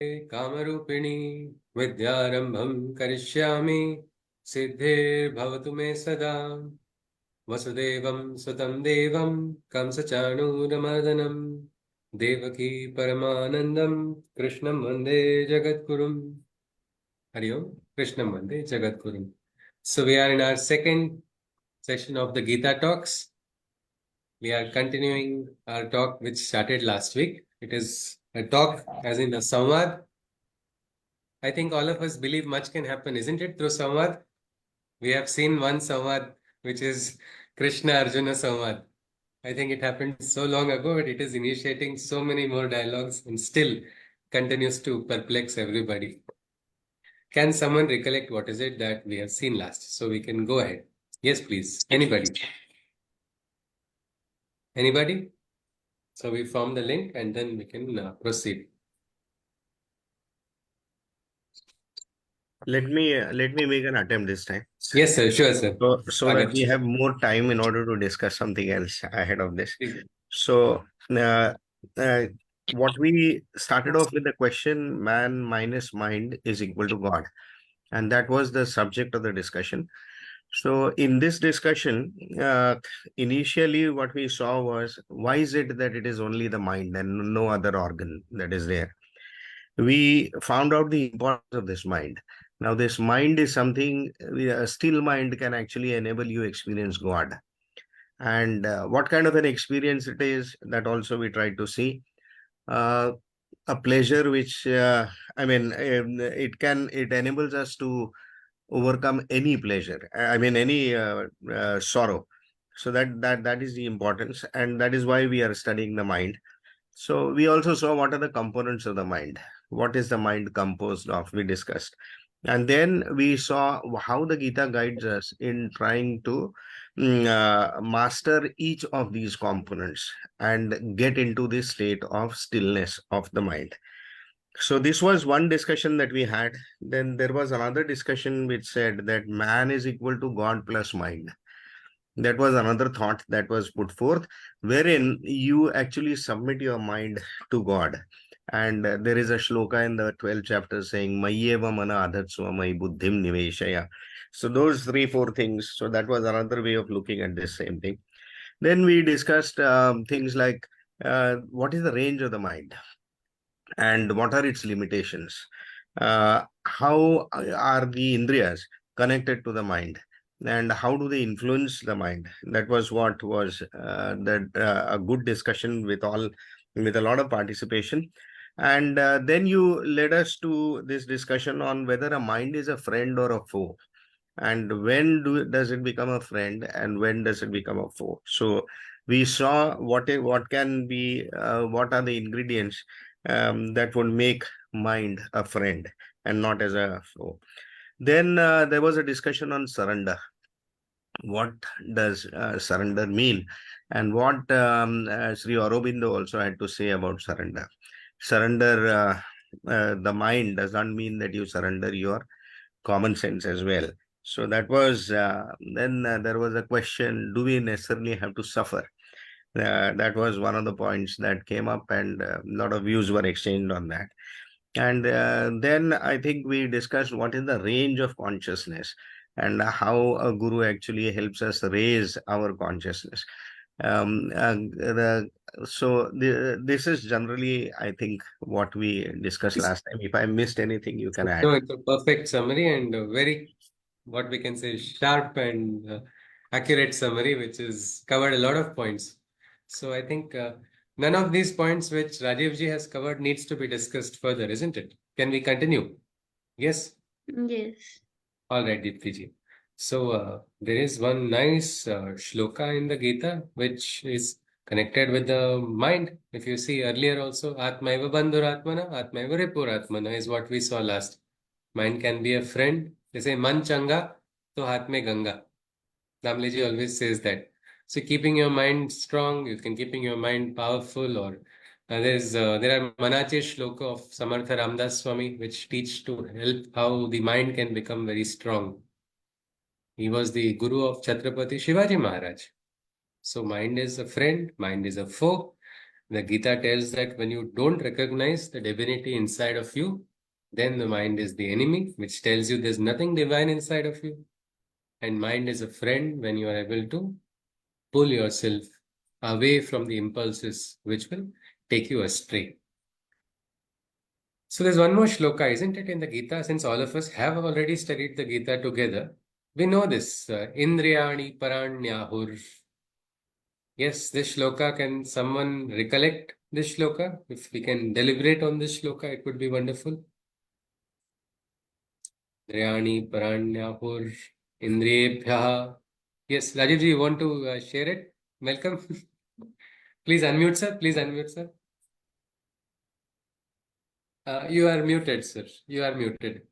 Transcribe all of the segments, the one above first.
कामरूपिणी विद्यारंभं करिष्यामि सिद्धिर्भवतु मे सदा वसुदेवं सुतं देवं कंसचाणूरमर्दनं देवकी परमानन्दं कृष्णं वन्दे जगद्गुरुं हरि ओम कृष्णं वन्दे जगद्गुरुं. So we are in our second session of the Gita Talks. We are continuing our talk which started last week. It is a talk as in a samvad. I think all of us believe much can happen, isn't it, through Samvad? We have seen one Samvad, which is Krishna Arjuna Samvad. I think it happened so long ago, but it is initiating so many more dialogues and still continues to perplex everybody. Can someone recollect what is it that we have seen last? So we can go ahead. Yes, please. Anybody? Anybody? So we form the link and then we can proceed. Let me make an attempt this time. Yes, sir. Sure, sir. So that we have more time in order to discuss something else ahead of this. Please. So what we started off with the question, man minus mind is equal to God. And that was the subject of the discussion. So in this discussion, initially what we saw was, why is it that it is only the mind and no other organ that is there? We found out the importance of this mind. Now, this mind is something, a still mind can actually enable you experience God. And what kind of an experience it is, that also we tried to see. A pleasure which, it enables us to overcome any pleasure, any sorrow. So that is the importance, and that is why we are studying the mind. So we also saw what are the components of the mind. What is the mind composed of? We discussed. And then we saw how the Gita guides us in trying to master each of these components and get into this state of stillness of the mind. So this was one discussion that we had. Then there was another discussion which said that man is equal to God plus mind. That was another thought that was put forth, wherein you actually submit your mind to God. And there is a shloka in the 12th chapter saying, Mayeva mana adhatsva mai buddhim niveshaya. So those three, four things. So that was another way of looking at this same thing. Then we discussed things like what is the range of the mind and what are its limitations? How are the indriyas connected to the mind? And how do they influence the mind? That was what was a good discussion with a lot of participation. And then you led us to this discussion on whether a mind is a friend or a foe, and when does it become a friend, and when does it become a foe. So we saw what can be what are the ingredients that would make mind a friend and not as a foe. Then there was a discussion on surrender. What does surrender mean, and what Sri Aurobindo also had to say about surrender. Surrender the mind does not mean that you surrender your common sense as well. So that was then there was a question: do we necessarily have to suffer? That was one of the points that came up, and a lot of views were exchanged on that. And then I think we discussed what is the range of consciousness and how a guru actually helps us raise our consciousness. This is generally, I think, what we discussed last time. If I missed anything, you can add. No, it's a perfect summary and a very, what we can say, sharp and accurate summary, which has covered a lot of points. So I think none of these points which Rajivji has covered needs to be discussed further, isn't it? Can we continue? Yes? Yes. All right, Deeptiji. So there is one nice shloka in the Gita which is connected with the mind. If you see earlier also, Atmaiva Bandhuratmana, Atmaiva Ripuratmana is what we saw last. Mind can be a friend. They say man changa, to hath mein Ganga. Damleji always says that. So keeping your mind strong, you can keeping your mind powerful, or there are Manache shloka of Samartha Ramdas Swami which teach to help how the mind can become very strong. He was the guru of Chhatrapati Shivaji Maharaj. So mind is a friend, mind is a foe. The Gita tells that when you don't recognize the divinity inside of you, then the mind is the enemy, which tells you there's nothing divine inside of you. And mind is a friend when you are able to pull yourself away from the impulses which will take you astray. So there's one more shloka, isn't it, in the Gita? Since all of us have already studied the Gita together, we know this. Indriyani paranyahur. Yes, this shloka, can someone recollect this shloka? If we can deliberate on this shloka, it would be wonderful. Indriyani paranyahur indriyebhyaha. Yes, Rajiv ji, you want to share it? Welcome. Please unmute, sir. Please unmute, sir. You are muted, sir. You are muted.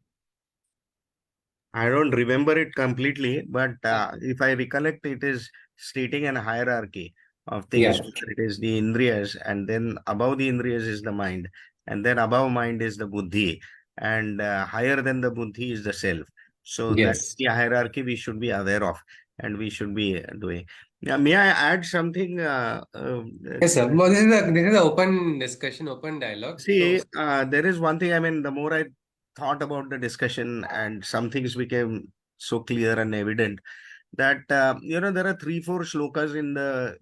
I don't remember it completely, but Ah, if I recollect, it is stating an hierarchy of things. yeah. It is the indriyas, and then above the indriyas is the mind, and then above mind is the buddhi, and higher than the buddhi is the self. So that's Yes. the hierarchy we should be aware of, and we should be doing. Yeah, may I add something? Yes, sir. Well, this is a open discussion, open dialogue. So See, there is one thing. I mean, the more I thought about the discussion, and some things became so clear and evident that there are 3 4 shlokas in the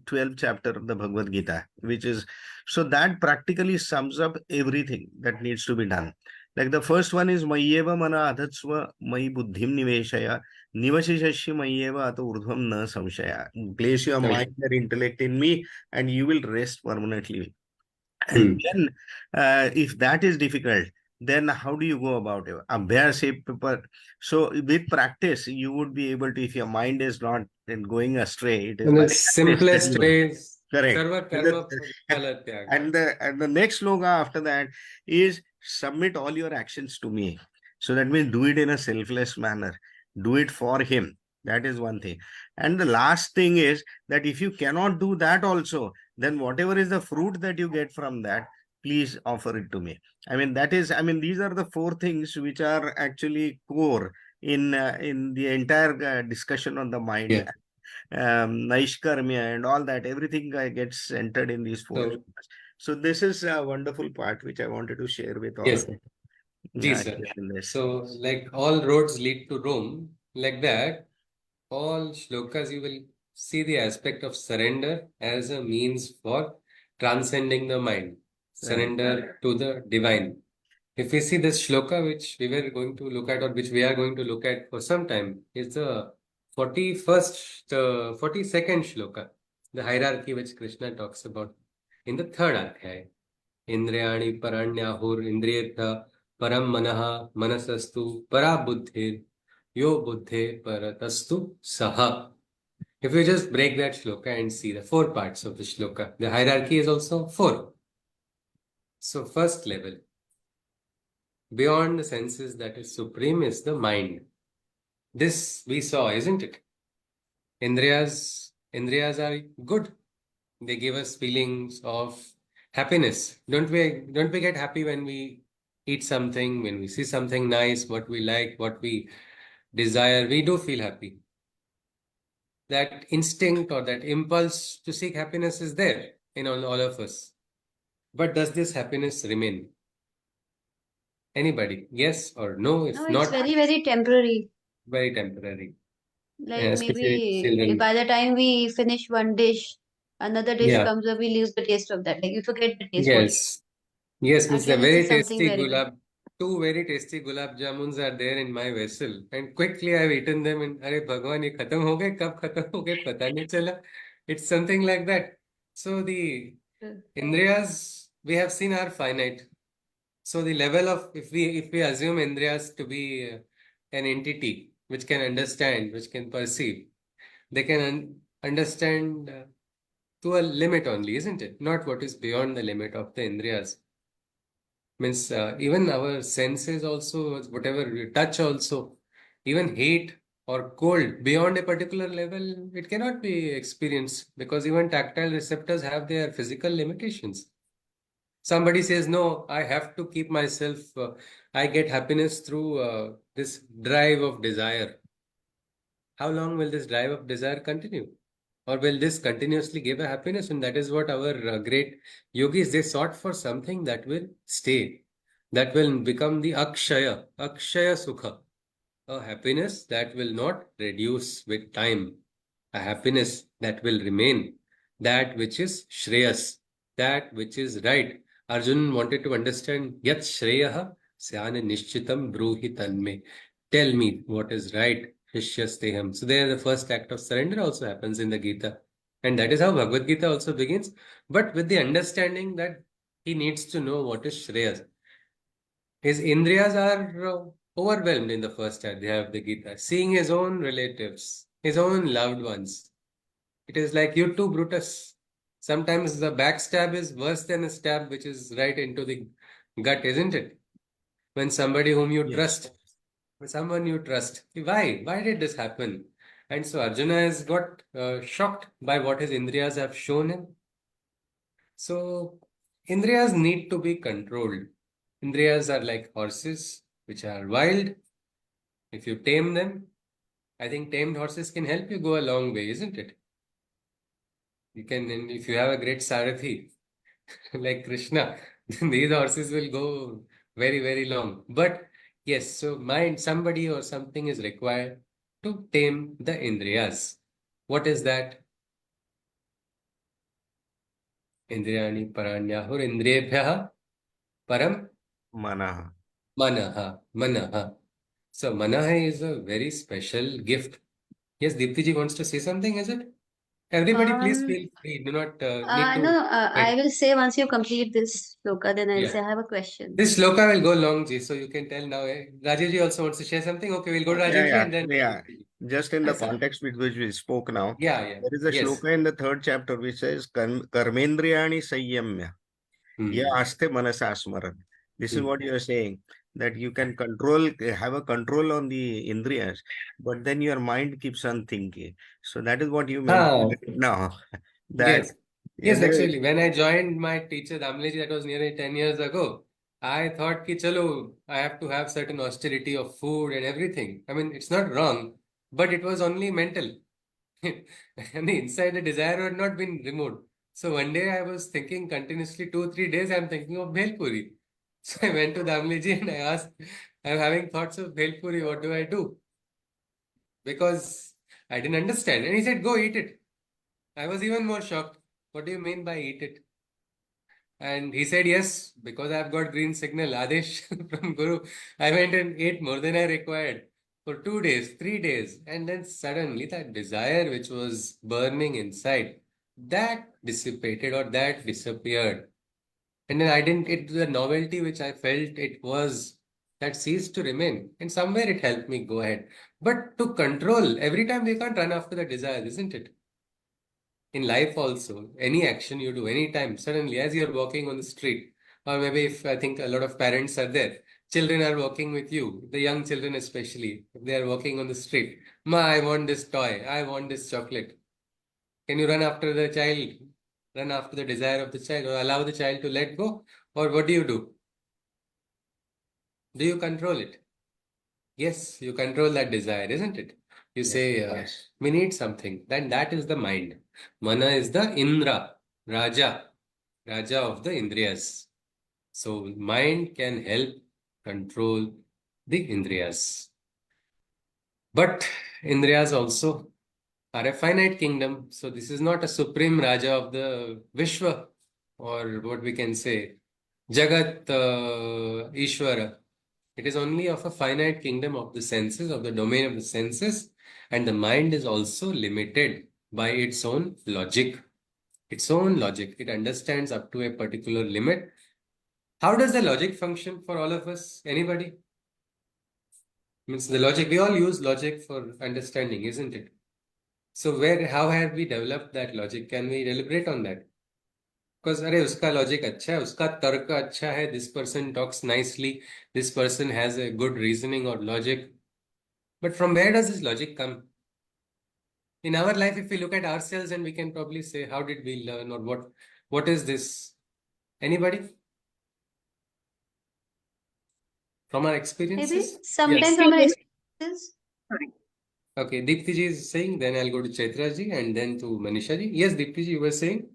12th chapter of the Bhagavad Gita, which is so that practically sums up everything that needs to be done. Like the first one is Mayeva mana adhatsva Mai buddhim niveshaya nivashishashya Mayeva ato urdhvam na samshaya. Place your um, mind and intellect in me, and you will rest permanently. And hmm. then, if that is difficult, then how do you go about it? Abhyas hai paper. So with practice, you would be able to, if your mind is not going astray, it is And by the practice that simplest you will. way is Correct. sarva And karma phala tyag. the next sloga after that is submit all your actions to me. So that means do it in a selfless manner. Do it for him. That is one thing. And the last thing is that if you cannot do that also, then whatever is the fruit that you get from that, please offer it to me. I mean, that is, I mean, these are the 4 things which are actually core in the entire discussion on the mind, Yeah. Naishkarmya and all that, everything gets entered in these 4 So, shlokas. So this is a wonderful part which I wanted to share with all yes, of sir. Ji, here sir. in this. So, like all roads lead to Rome, like that, all shlokas you will see the aspect of surrender as a means for transcending the mind, Correct. surrender to the divine. If we see this shloka, which we were going to look at, or which we are going to look at for some time, is the 41st, 42nd shloka, the hierarchy which Krishna talks about in the third adhyaya. Indriyani paranyahur indriyartha param manaha manasastu para buddhir yo buddhe paratastu saha. If we just break that shloka and see the 4 parts of the shloka, the hierarchy is also 4. So first level, beyond the senses that is supreme is the mind. This we saw, isn't it? Indriyas are good. They give us feelings of happiness. Don't we get happy when we eat something, when we see something nice, what we like, what we desire, we do feel happy. That instinct or that impulse to seek happiness is there in all of us. But does this happiness remain? Anybody? Yes or no? No, If it's not, very, very temporary. very temporary. Like Especially maybe children. by the time we finish one dish, another dish Yeah. comes up, we lose the taste of that. Like you forget the taste what Yes. Yes, means the happiness very is something tasty very good. gulab, 2 very tasty gulab jamuns are there in my vessel, and quickly I've eaten them. And अरे भगवान ये खत्म हो गए कब खत्म हो गए पता नहीं चला. It's something like that. So the Mm. indriyas we have seen are finite. So the level of if we assume indriyas to be an entity which can understand, which can perceive, they can understand to a limit only, isn't it? Not what is beyond the limit of the indriyas. Means even our senses also, whatever we touch also, even heat or cold beyond a particular level, it cannot be experienced because even tactile receptors have their physical limitations. Somebody says, no, I have to keep myself, I get happiness through this drive of desire. How long will this drive of desire continue? Or will this continuously give a happiness? And that is what our great yogis, they sought for something that will stay, that will become the Akshaya Sukha, a happiness that will not reduce with time, a happiness that will remain, that which is Shreyas, that which is right. Arjun wanted to understand Yat Shreyaha Syana Nishchitam Bruhi Tanme. Tell me what is right. Shishyasteham. So there the first act of surrender also happens in the Gita. And that is how Bhagavad Gita also begins, but with the understanding that he needs to know what is Shreyas. His Indriyas are overwhelmed in the first adhyaya of the Gita, seeing his own relatives, his own loved ones. It is like you too, Brutus. Sometimes the backstab is worse than a stab which is right into the gut, isn't it? When somebody whom you Yes. trust, someone you trust, why did this happen? And so Arjuna has got shocked by what his Indriyas have shown him. So Indriyas need to be controlled. Indriyas are like horses which are wild. If you tame them, I think tamed horses can help you go a long way, isn't it? You can, and if you have a great Sarathi like Krishna, these horses will go very, very long. But yes, so somebody or something is required to tame the Indriyas. What is that? Indriyani paranyahur indriyebhyah param Manaha. manaha. So manaha is a very special gift. Yes, Deepti ji wants to say something, is it? Everybody, please Um, feel free. Do not need no, to I wait. will say once you complete this sloka, then I'll Yeah. say I have a question. This sloka will go long, ji, so you can tell now. Rajesh ji also wants to share something. Okay, we'll go to Yeah, Rajesh ji yeah, and then yeah. Deepti ji. Just in the Yes, sir. context with which we spoke now, Yeah. there is a Yes. shloka in the third chapter which says, Karmendriyani Sanyamya. Ya Hmm. aste manasa smaran. This is Hmm. what you are saying, that you can control, have a control on the indriyas, but then your mind keeps on thinking. So that is what you Ah, mentioned now. That yes. yeah, Yes, there is, actually, when I joined my teacher, Damleji, that was nearly 10 years ago, I thought ki chalo, I have to have certain austerity of food and everything. I mean, it's not wrong, but it was only mental. And the inside the desire had not been removed. So one day I was thinking continuously 2, 3 days, I'm thinking of Bhel Puri. So I went to Damleji and I asked, I'm having thoughts of Bhel Puri, what do I do? Because I didn't understand. And he said, go eat it. I was even more shocked. What do you mean by eat it? And he said, yes, because I've got green signal, Adesh from Guru. I went and ate more than I required for 2 days, 3 days. And then suddenly that desire which was burning inside, that dissipated or that disappeared. And then the novelty which I felt it was, that ceased to remain. And somewhere it helped me go ahead. But to control, every time we can't run after the desire, isn't it? In life also, any action you do anytime, suddenly as you're walking on the street, or maybe if I think a lot of parents are there, children are walking with you, the young children especially, if they are walking on the street, ma, I want this toy, I want this chocolate. Can you run after the child, run after the desire of the child, or allow the child to let go? Or what do you do? Do you control it? Yes, you control that desire, isn't it? You yes, say, we need something. Then that is the mind. Mana is the Indra, Raja of the Indriyas. So mind can help control the Indriyas. But Indriyas also are a finite kingdom. So this is not a supreme Raja of the Vishwa, or what we can say, Jagat Ishvara. It is only of a finite kingdom of the senses, of the domain of the senses, and the mind is also limited by its own logic. Its own logic. It understands up to a particular limit. How does the logic function for all of us? Anybody? Means the logic, we all use logic for understanding, isn't it? So how have we developed that logic? Can we deliberate on that? Because अरे उसका logic अच्छा है, उसका तर्क अच्छा है, this person talks nicely, this person has a good reasoning or logic. But from where does this logic come? In our life, if we look at ourselves, and we can probably say, how did we learn, or what is this? Anybody? From our Maybe experiences? sometimes Yes. from our experiences. Sorry. Okay, Deepti ji is saying, then I'll go to Chaitra ji and then to Manisha ji. Yes, Deepti ji, you were saying?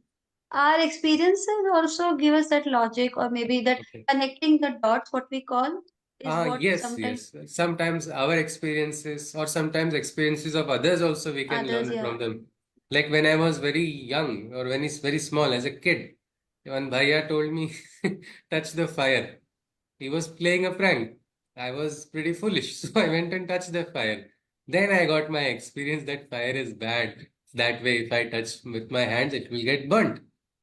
Our experiences also give us that logic, or maybe that Okay. connecting the dots, what we call, is what Yes, sometimes yes. Sometimes our experiences or sometimes experiences of others also we can others, learn yeah. from them. Like when I was very young or when it's very small as a kid, one bhaiya told me, touch the fire. He was playing a prank. I was pretty foolish, so I went and touched the fire. Then I got my experience that fire is bad. That way, if I touch with my hands, it will get burnt.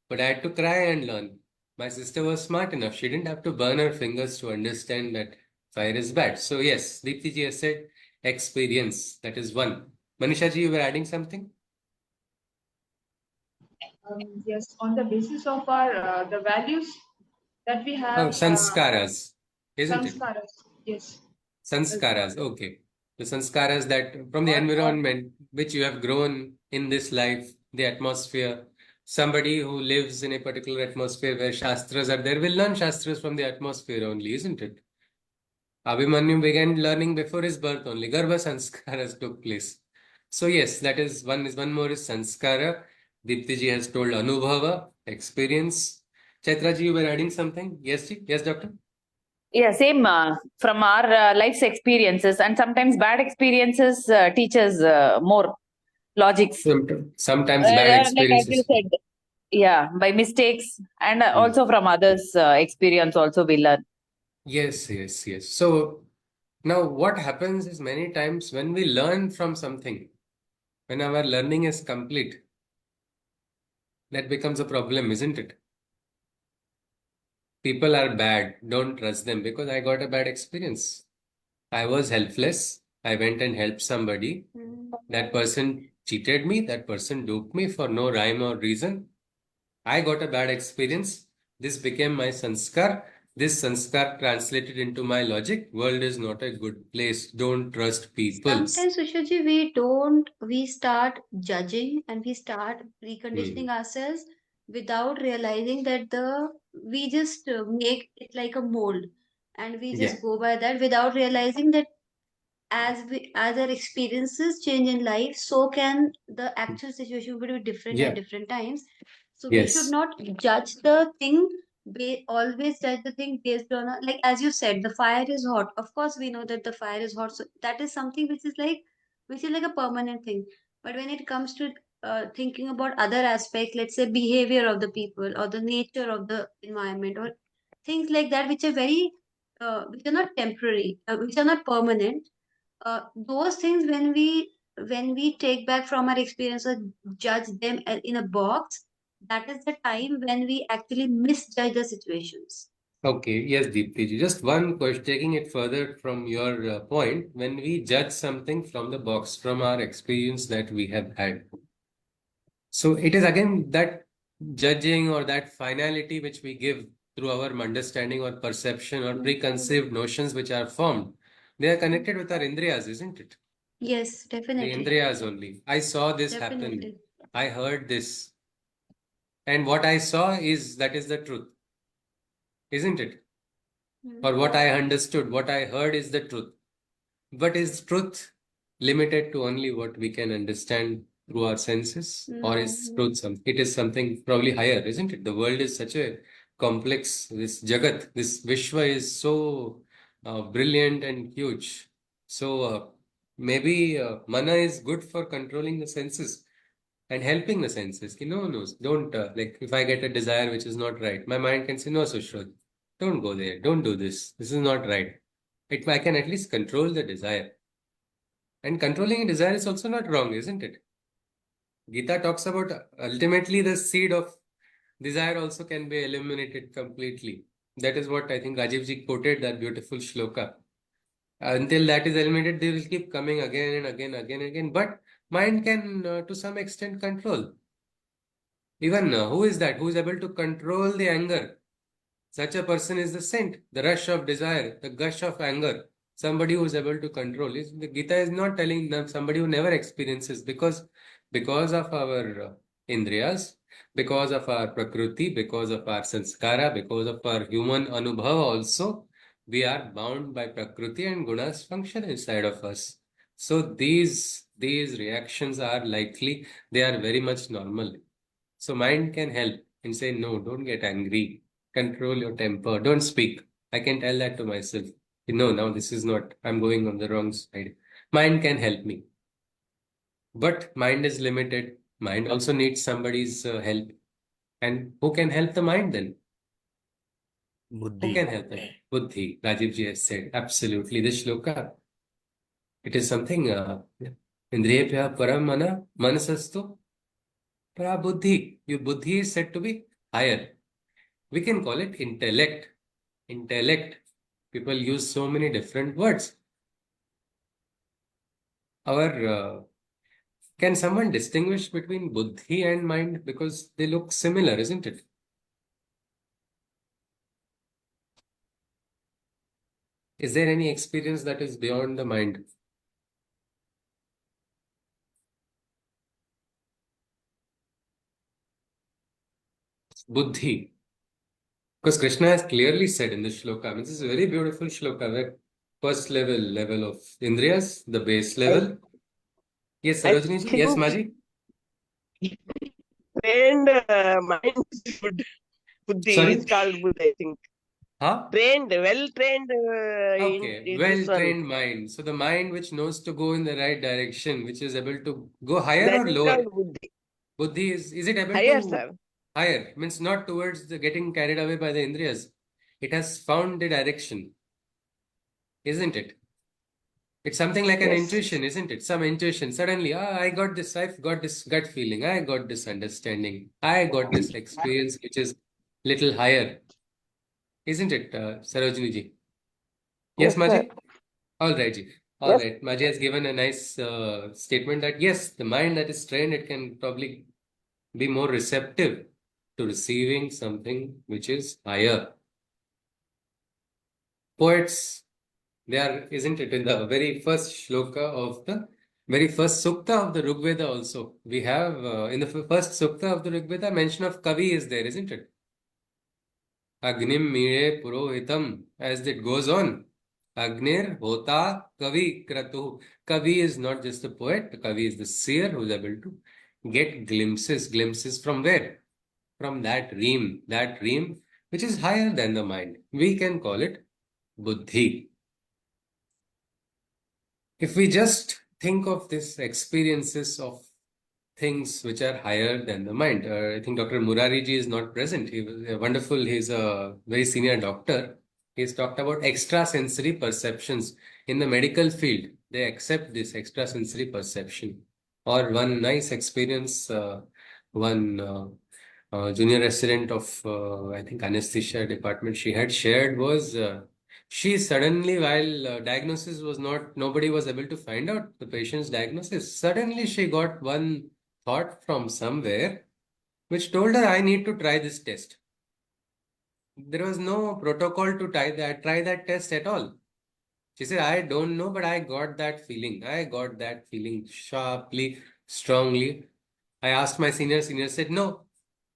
But I had to cry and learn. My sister was smart enough. She didn't have to burn her fingers to understand that fire is bad. So yes, Deepti ji has said experience. That is one. Manisha ji, you were adding something? Yes, on the basis of our the values that we Oh, have, sanskaras, isn't it? sanskaras. Yes, Sanskaras, okay. The sanskaras that from the or environment which you have grown in this life, the atmosphere. Somebody who lives in a particular atmosphere where Shastras are there will learn Shastras from the atmosphere only, isn't it? Abhimanyu began learning before his birth only. Garbha sanskaras took place. So yes, that is one more is sanskara. Diptiji has told anubhava, experience. Chaitra ji, you were adding something? Yes, ji? Yes, doctor? Yeah, same from our life's experiences, and sometimes bad experiences teach us more logics. Sometimes bad Like as you experiences. said, yeah, by mistakes, and Hmm. also from others' experience, also we learn. Yes, yes, yes. So now what happens is many times when we learn from something, when our learning is complete, that becomes a problem, isn't it? People are bad, don't trust them because I got a bad experience. I was helpless. I went and helped somebody. Mm. That person cheated me. That person duped me for no rhyme or reason. I got a bad experience. This became my sanskar. This sanskar translated into my logic. World is not a good place. Don't trust people. Sometimes, Sushilji, we start judging and we start reconditioning ourselves without realizing that we just make it like a mold, and we Yeah. just go by that without realizing that as our experiences change in life, so can the actual situation will be different at Yeah. different times. So we should Yes. not judge the thing, always judge the thing based on like as you said, the fire is hot. Of course we know that the fire is hot, so that is something which is like a permanent thing. But when it comes to thinking about other aspects, let's say behavior of the people or the nature of the environment or things like that, which are very which are not temporary, which are not permanent, those things when we take back from our experience or judge them in a box, that is the time when we actually misjudge the situations. Okay. Yes, Deepti ji. Just one question, taking it further from your point, when we judge something from the box, from our experience that we have had. So it is again that judging or that finality which we give through our understanding or perception or preconceived notions which are formed. They are connected with our indriyas, isn't it? Yes, The definitely. indriyas only. I saw this happen. Definitely. I heard this. And what I saw is that is the truth, isn't it? Or what I understood, what I heard is the truth. But is truth limited to only what we can understand through our senses? Or No, is no. truth it is something probably higher, isn't it? The world is such a complex, this Jagat, this Vishwa is so brilliant and huge. So maybe mana is good for controlling the senses and helping the senses. No, no, don't like if I get a desire which is not right, my mind can say, no, Sushruth, don't go there, don't do this. This is not right. I can at least control the desire. And controlling a desire is also not wrong, isn't it? Gita talks about ultimately the seed of desire also can be eliminated completely. That is what I think Rajiv ji quoted that beautiful shloka. Until that is eliminated, they will keep coming again and again, again and again. But mind can, to some extent, control. Even who is that? Who is able to control the anger? Such a person is the saint. The rush of desire, the gush of anger. Somebody who is able to control. The Gita is not telling them somebody who never experiences because of our indriyas, because of our prakriti, because of our sanskara, because of our human anubhava also, we are bound by prakriti and gunas function inside of us. So these reactions are likely, they are very much normal. So mind can help and say, no, don't get angry. Control your temper. Don't speak. I can tell that to myself. No, now this is not, I'm going on the wrong side. Mind can help me. But mind is limited. Mind also needs somebody's help. And who can help the mind then? Who Buddhi. can help it? Buddhi. Rajiv ji has said. Absolutely. This shloka, it is something, Indriyebhya param mana manasastu para buddhi. Your buddhi is said to be higher. We can call it intellect. Intellect. People use so many different words. Can someone distinguish between buddhi and mind? Because they look similar, isn't it? Is there any experience that is beyond the mind? Buddhi. Because Krishna has clearly said in this shloka, I mean, this is a very beautiful shloka where first level of Indriyas, the base level. Yes, I Sarojini ji. Yes, think Maji. trained mind is good. Buddhi is Sorry? called Buddha, I think. Huh? Well trained Okay, in this one. well-trained mind. So the mind which knows to go in the right direction, which is able to go higher That or is lower? called Buddhi. Buddhi is it able Higher, to sir. higher? Means not towards the getting carried away by the Indriyas. It has found the direction, isn't it? It's something like an Yes. intuition, isn't it? Some intuition. Suddenly, I've got this gut feeling, I got this understanding, I got this experience which is little higher, isn't it, Sarojini ji? Yes, Yes, sir. Maji? All right, ji. All Yes. right. Maji has given a nice statement that yes, the mind that is trained, it can probably be more receptive to receiving something which is higher. Poets, they are, isn't it, in the very first shloka of the very first sukta of the Rig Veda also. We have, in the first sukta of the Rig Veda, mention of Kavi is there, isn't it? Agnim Mire Purohitam, as it goes on. Agnir Hota Kavi Kratu. Kavi is not just a poet, Kavi is the seer who is able to get glimpses. Glimpses from where? From that realm which is higher than the mind. We can call it Buddhi. If we just think of these experiences of things which are higher than the mind, I think Dr. Murari ji is not present. He was wonderful. He's a very senior doctor. He's talked about extrasensory perceptions in the medical field. They accept this extrasensory perception. Or one nice experience, one junior resident of, I think, anesthesia department she had shared was she suddenly, while diagnosis was not, nobody was able to find out the patient's diagnosis. Suddenly she got one thought from somewhere which told her, I need to try this test. There was no protocol to try that test at all. She said, I don't know, but I got that feeling. I got that feeling sharply, strongly. I asked my senior said, no,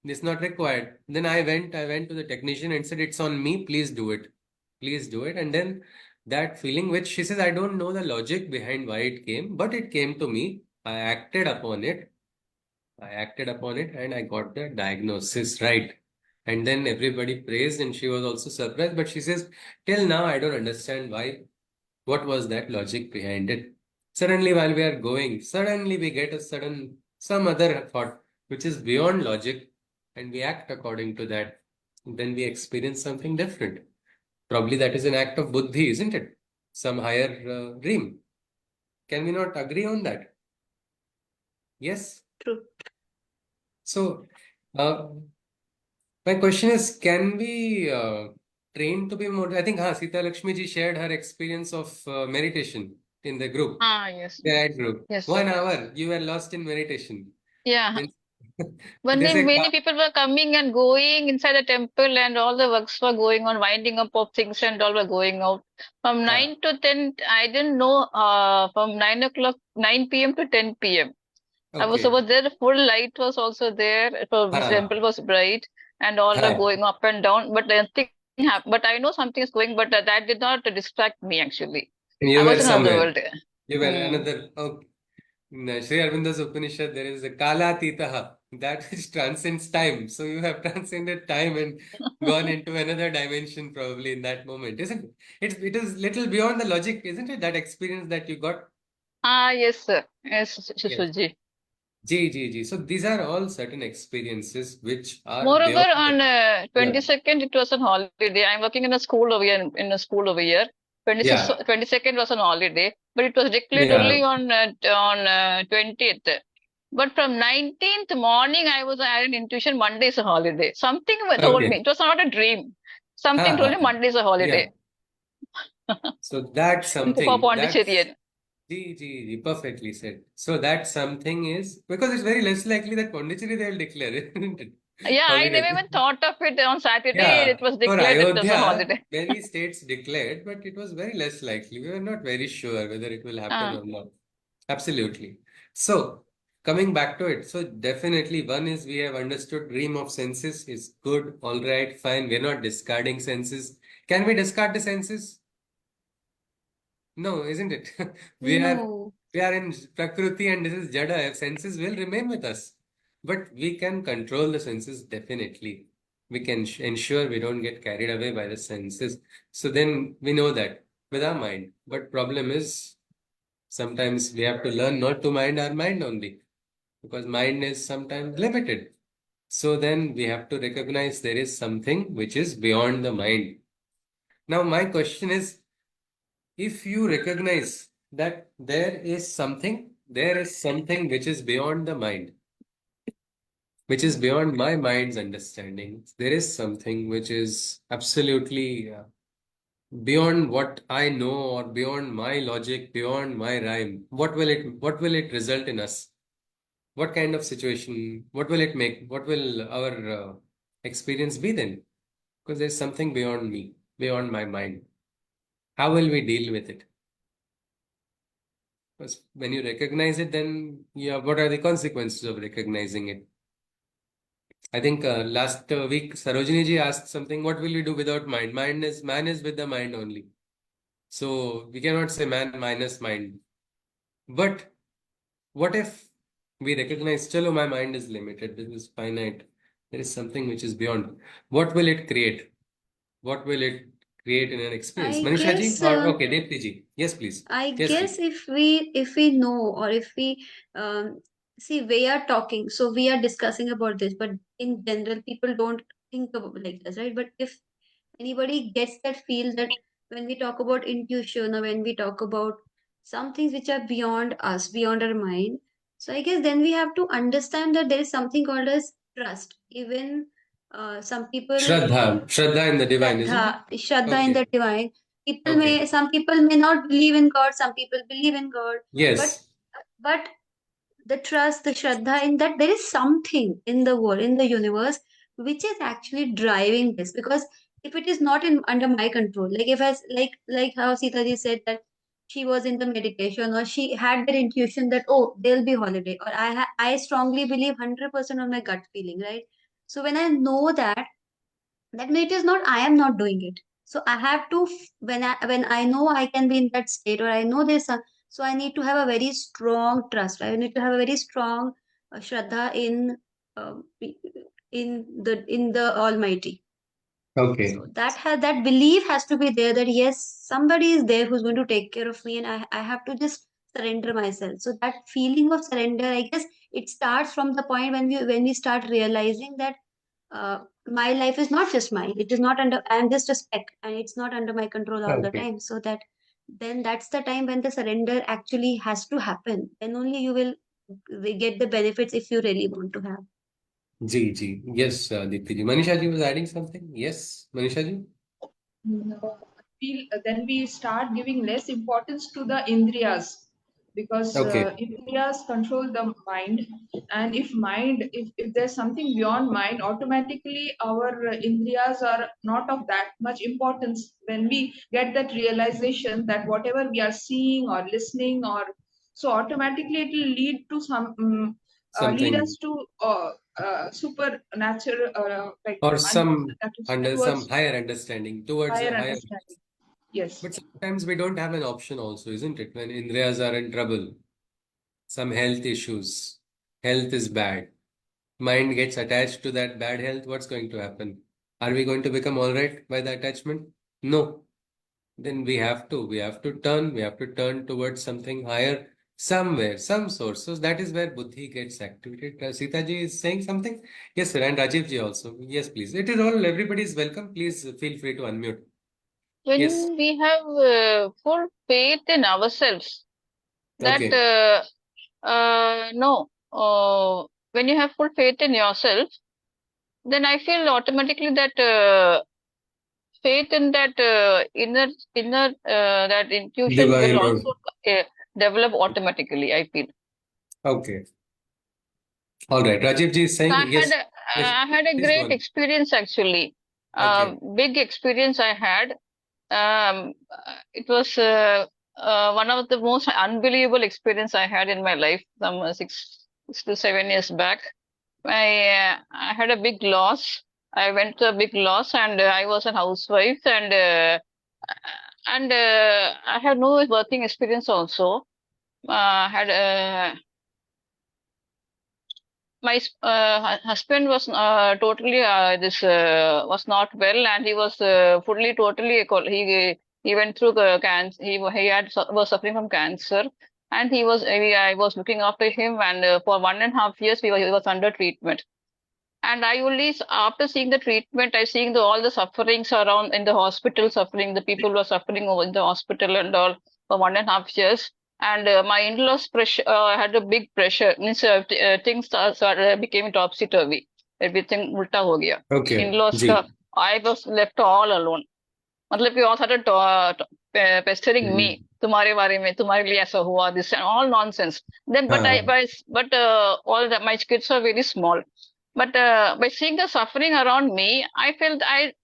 this is not required. Then I went to the technician and said, it's on me, please do it. Please do it. And then that feeling, which she says, I don't know the logic behind why it came, but it came to me. I acted upon it. And I got the diagnosis right. And then everybody praised and she was also surprised. But she says, till now, I don't understand why. What was that logic behind it? Suddenly, while we are going, suddenly we get some other thought which is beyond logic and we act according to that. Then we experience something different. Probably that is an act of buddhi, isn't it? Some higher dream. Can we not agree on that? Yes? True. So, my question is, can we train to be more? I think Sita Lakshmi ji shared her experience of meditation in the group, Yes. the right group. Yes. 1 hour, you were lost in meditation. Yeah. Means- When They say, many people were coming and going inside the temple and all the works were going on, winding up of things and all were going out. From 9 to 10, I didn't know, from 9 o'clock, 9 p.m. to 10 p.m. I was okay. over there, the full light was also there. The temple was bright and all were going up and down, but nothing happened. But I know something is going, but that did not distract me actually. You I were was in another somewhere. world. You were another. Okay. In Sri Aurobindo's Upanishad, there is a Kalatitaha that which transcends time. So you have transcended time and gone into another dimension probably in that moment, isn't it? It is little beyond the logic, isn't it? That experience that you got. Yes, sir. Yes, Yes. Shishji. G. So these are all certain experiences which are Moreover, beyond on the. Yeah. 22nd, it was on holiday. I'm working in a school over here. In a school over here. 26, Yeah. 22nd was on holiday, but it was declared Yeah. only on 20th. But from 19th morning, I had an intuition Monday is a holiday. Something told me Okay. it was not a dream. Ha, Something told ha, me ha. Monday is a Yeah. holiday So that's for something. That's Pondicherry. G, perfectly said. So that something is because it's very less likely that Pondicherry they will declare it, isn't it? Yeah, I never Holiday. even thought of it on Saturday. Yeah. It was For declared it as a Ayodhya, holiday. many states declared, but it was very less likely. We were not very sure whether it will happen Uh, or not. Absolutely. So coming back to it, so definitely one is we have understood dream of senses is good, all right, fine. We're not discarding senses. Can we discard the senses? No, isn't it? We are No. we are in Prakriti and this is Jada. Senses will remain with us. But we can control the senses definitely. We can ensure we don't get carried away by the senses. So then we know that with our mind. But problem is sometimes we have to learn not to mind our mind only because mind is sometimes limited. So then we have to recognize there is something which is beyond the mind. Now my question is, if you recognize that there is something which is beyond the mind, which is beyond my mind's understanding. There is something which is absolutely beyond what I know or beyond my logic, beyond my rhyme. What will it result in us? What kind of situation? What will it make? What will our experience be then? Because there's something beyond me, beyond my mind. How will we deal with it? Because when you recognize it, then yeah, what are the consequences of recognizing it? I think last week Sarojini ji asked something. What will we do without mind? Man is with the mind only. So we cannot say man minus mind. But what if we recognize, chalo, my mind is limited. This is finite. There is something which is beyond. What will it create? What will it create in an experience? I Manisha ji guess or okay, Devti ji. Yes, please. I Yes, please. guess if we know, or if we see, we are talking, so we are discussing about this, but in general people don't think about like this, right? But if anybody gets that feel that when we talk about intuition, or when we talk about some things which are beyond us, beyond our mind, so I guess then we have to understand that there is something called as trust. Even some people, Shraddha in the divine, isn't it? Shraddha in Okay. the divine. People Okay. may, some people may not believe in God, some people believe in God, but Yes. but the trust, the Shraddha in that there is something in the world, in the universe, which is actually driving this. Because if it is not in under my control, like if I like how Sita ji said that she was in the meditation, or she had that intuition that, oh, there'll be holiday, or I strongly believe 100% on my gut feeling, right? So when I know that, that means it is not, I am not doing it. So I have to when I know I can be in that state, or I know there's a, so I need to have a very strong trust. I need to have a very strong shraddha um, in the almighty. Okay. So that belief has to be there, that yes, somebody is there who's going to take care of me, and I have to just surrender myself. So that feeling of surrender, I guess, it starts from the point when we start realizing that my life is not just mine. It is not under, I'm just a speck, and it's not under my control all the Okay. time. So that then that's the time when the surrender actually has to happen. Then only you will get the benefits, if you really want to have. G. Yes, Deepti ji. Manisha ji was adding something. Yes, Manisha ji. Feel then we start giving less importance to the indriyas, because Okay. indriyas control the mind, and if there's something beyond mind, automatically our indriyas are not of that much importance. When we get that realization that whatever we are seeing or listening, or so automatically it will lead to lead Something us to supernatural, like or some that is under some towards higher understanding towards higher a higher. understanding. Yes. But sometimes we don't have an option also, isn't it? When Indriyas are in trouble, some health issues, health is bad, mind gets attached to that bad health, what's going to happen? Are we going to become all right by the attachment? No. Then we have to turn towards something higher somewhere, some source. So that is where buddhi gets activated. Sita ji is saying something? Yes, sir. And Rajiv ji also. Yes, please. It is all, everybody is welcome. Please feel free to unmute. Yes. When we have full faith in ourselves, that Okay. no, when you have full faith in yourself, then I feel automatically that faith in that inner that intuition will Divine or also uh, develop automatically, I feel. okay. All right. Rajiv ji is So saying yes. Yes. I had a Please go great on. experience actually. Okay. Big experience I had. It was one of the most unbelievable experience I had in my life, some 6 to 7 years back. I had a big loss. I went to a big loss, and I was a housewife, and I had no working experience also. Had my husband was totally this was not well, and he was fully totally he went through cancer. He had was suffering from cancer, and I was looking after him, and for 1.5 years he was under treatment. And I only, after seeing the treatment, I seeing all the sufferings around in the hospital, suffering, the people who are suffering over in the hospital and all for 1.5 years. And my in-laws pressure had a big pressure. Means things became topsy-turvy. Everything ulta ho gaya. Okay. In-laws Ji. का, I was left all alone. मतलब कि all started pestering me. Mhm. तुम्हारे बारे में, तुम्हारे लिए ऐसा हुआ, this and all nonsense. Then, हाँ. but all that my kids are very small. But by seeing the suffering around me, I felt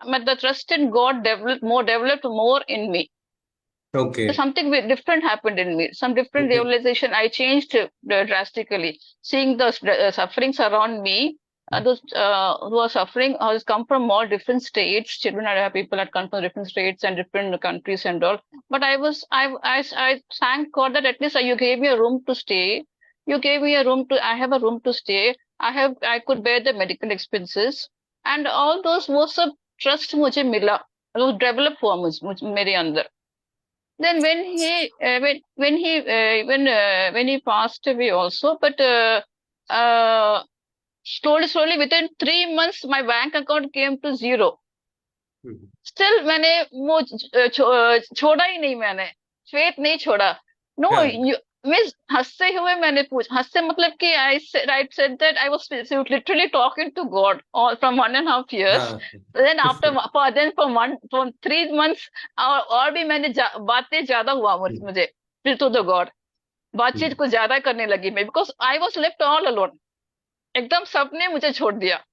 but the trust in God developed more in me. Okay. Something different happened in me. Some different Okay. realization. I changed drastically. Seeing the sufferings around me, those who are suffering has come from all different states. Children are people that come from different states and different countries and all. But I thank God that at least you gave me a room to stay. You gave me a room to. I have a room to stay. I could bear the medical expenses, and all those वो सब trust मुझे मिला. वो develop हुआ मेरे अंदर. Then when he passed away also, but slowly within 3 months my bank account came to zero. Mhm. Still मैंने वो छोड़ा ही नहीं, मैंने faith नहीं छोड़ा. No, हाँ. you miss हंसते हुए मैंने हंसते मतलब कि I said that I was literally talking to God all from 1.5 years. हाँ. Then for 3 months और भी मैंने बातें ज्यादा हुआ मुझे to the God. बातचीत कुछ ज्यादा करने लगी मैं, because I was left all alone. एकदम सबने मुझे छोड़ दिया.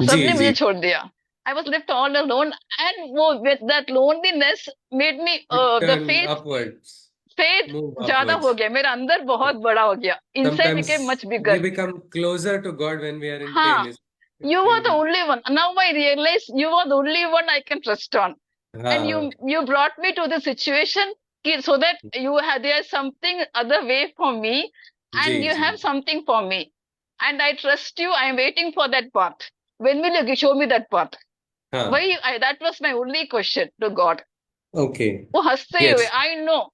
जी सबने मुझे जी. छोड़ दिया. I was left all alone, and वो with that loneliness made me the Turn upwards. faith Move ज्यादा हो upwards. गया, मेरा अंदर बहुत बड़ा हो गया. Inside became Sometimes much we bigger. become closer to God when we are in pain. हाँ, you are the In only one. Now I realize you are the only one I can trust on. And हाँ. you brought me to the situation so that there's something other way for me, and ji you ji. have something for me. And I trust you. I am waiting for that path. When will you show me that path? हाँ. That was my only question to God. Okay. वो हंसते हुए, Yes. I know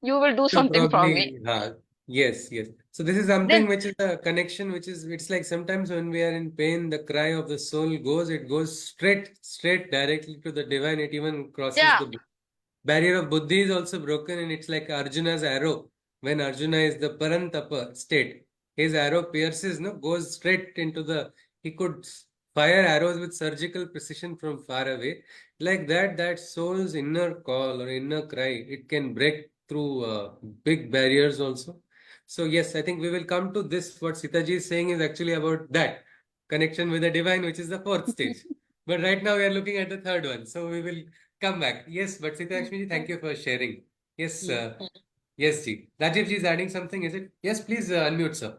you will do So something for me. probably, yes, yes. So this is something Then, which is a connection, which is, it's like sometimes when we are in pain, the cry of the soul it goes straight directly to the divine. It even crosses yeah, the barrier of buddhi is also broken, and it's like Arjuna's arrow. When Arjuna is the Parantapa state, his arrow pierces, no, goes straight into he could fire arrows with surgical precision from far away. Like that soul's inner call or inner cry, it can break through big barriers also. So yes, I think we will come to this. What Sitaji is saying is actually about that connection with the divine, which is the fourth stage. But right now we are looking at the third one. So we will come back. Yes, but Sita Lakshmi ji, thank you for sharing. Yes, yes, ji. Rajiv ji is adding something, is it? Yes, please unmute, sir.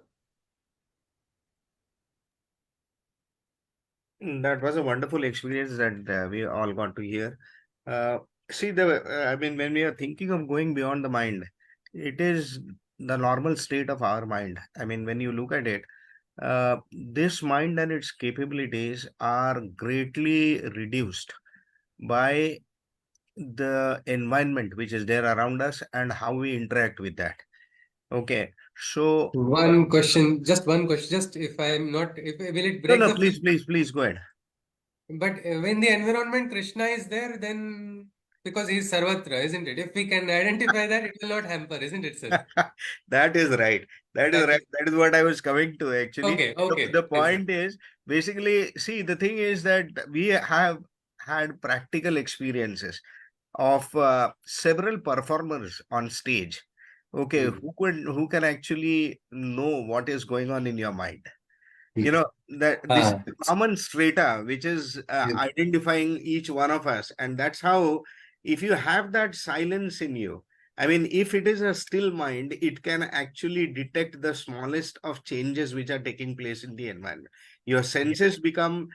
That was a wonderful experience that we all got to hear. See, I mean, when we are thinking of going beyond the mind, it is the normal state of our mind. I mean, when you look at it, this mind and its capabilities are greatly reduced by the environment which is there around us and how we interact with that. Okay. So, Just one question, just if I'm not, if will it no, break no, the flow? please go ahead. But when the environment Krishna is there, then because he's Sarvatra, isn't it? If we can identify that, it will not hamper, isn't it, sir? That is right. That is That right. is That is what I was coming to actually. okay. So Okay. the Yes, sir. point is basically, see, the thing is that we have had practical experiences of several performers on stage. Okay, Hmm. who can actually know what is going on in your mind? Hmm. You know that this is Ah, the common strata which is yes. identifying each one of us, and that's how, if you have that silence in you, I mean, if it is a still mind, it can actually detect the smallest of changes which are taking place in the environment. Your Yes. senses become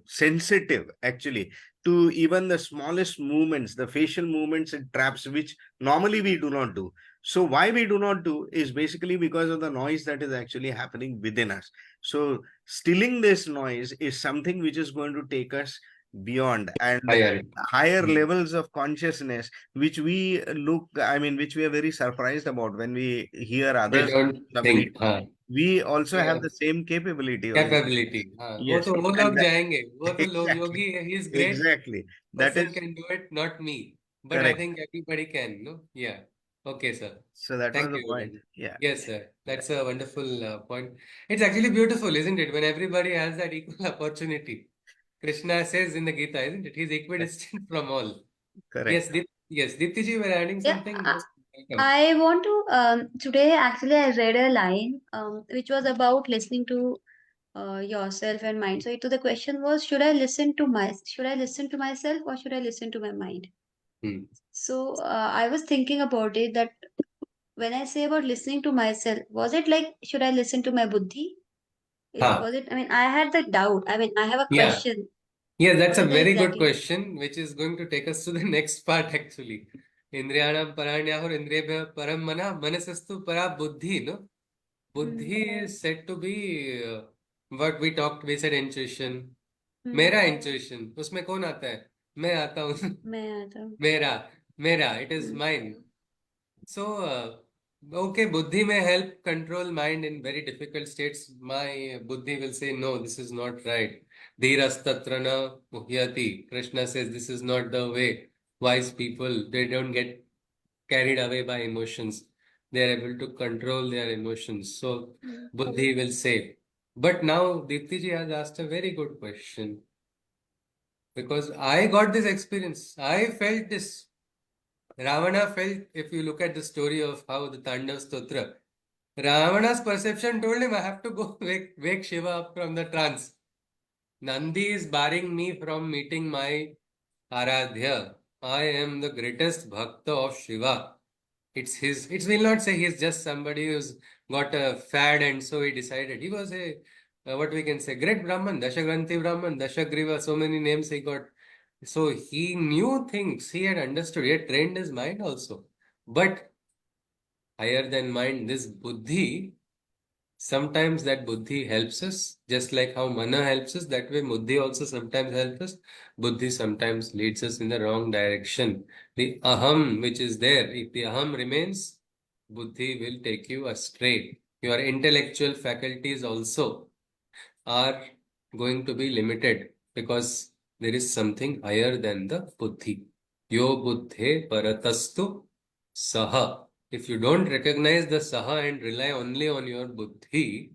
sensitive actually to even the smallest movements, the facial movements and traps, which normally we do not do. So why we do not do is basically because of the noise that is actually happening within us. So stilling this noise is something which is going to take us beyond and Higher. higher Hmm. levels of consciousness, which we look, I mean, which we are very surprised about when we hear They others' don't ability. think. हाँ. We also have Yeah. the same capability only. Capability. हाँ. Yes, वो and लोग that जाएंगे. वो तो लोग exactly, योगी है. He is great. exactly. That Person is can do it, not me. But I correct. think everybody can. No. Yeah. Okay, sir. So that was Thank the you. point. Yeah, Yes, sir. yeah, That's a wonderful point. It's actually beautiful, isn't it? When everybody has that equal opportunity. Krishna says in the Gita, isn't it? He's equidistant from all. correct. Yes, Dipti ji were adding Yeah, something. Most welcome. I want to today actually I read a line which was about listening to yourself and mind. So the question was, should I listen to myself or should I listen to my mind? Hmm. So I was thinking about it that when I say about listening to myself, was it like should I listen to my buddhi? हाँ. Was it? I mean, I had the doubt. I mean, I have a Yeah. question. Yeah, that's a Whether very good exactly. question, which is going to take us to the next part actually. Indriyanam paranyahur indriyabhya param mana manasastu para buddhi, no? Hmm. Buddhi is said to be what we said intuition. Hmm. मेरा intuition, उसमें कौन आता है? मैं आता हूँ. मैं आता हूँ. मेरा, it is Hmm. mine. So, okay, buddhi may help control mind in very difficult states. My buddhi will say, no, this is not right. Dhiras tatrana muhyati. Krishna says this is not the way. Wise people, they don't get carried away by emotions. They are able to control their emotions. So, Hmm. buddhi will say. But now, Deepti ji has asked a very good question because I got this experience. I felt this. Ravana felt, if you look at the story of how the Tandav Stotra, Ravana's perception told him, I have to go wake Shiva up from the trance. Nandi is barring me from meeting my Aradhya. I am the greatest bhakta of Shiva. It will not say he's just somebody who's got a fad and so he decided. He was what we can say, great Brahman, Dashagranthi Brahman, Dashagriva, so many names he got. So he knew things, he had understood, he had trained his mind also. But higher than mind, this buddhi, sometimes that buddhi helps us, just like how mana helps us, that way buddhi also sometimes helps us. Buddhi sometimes leads us in the wrong direction. The aham which is there, if the aham remains, buddhi will take you astray. Your intellectual faculties also are going to be limited because there is something higher than the buddhi. Yo buddhe paratastu saha. If you don't recognize the saha and rely only on your buddhi,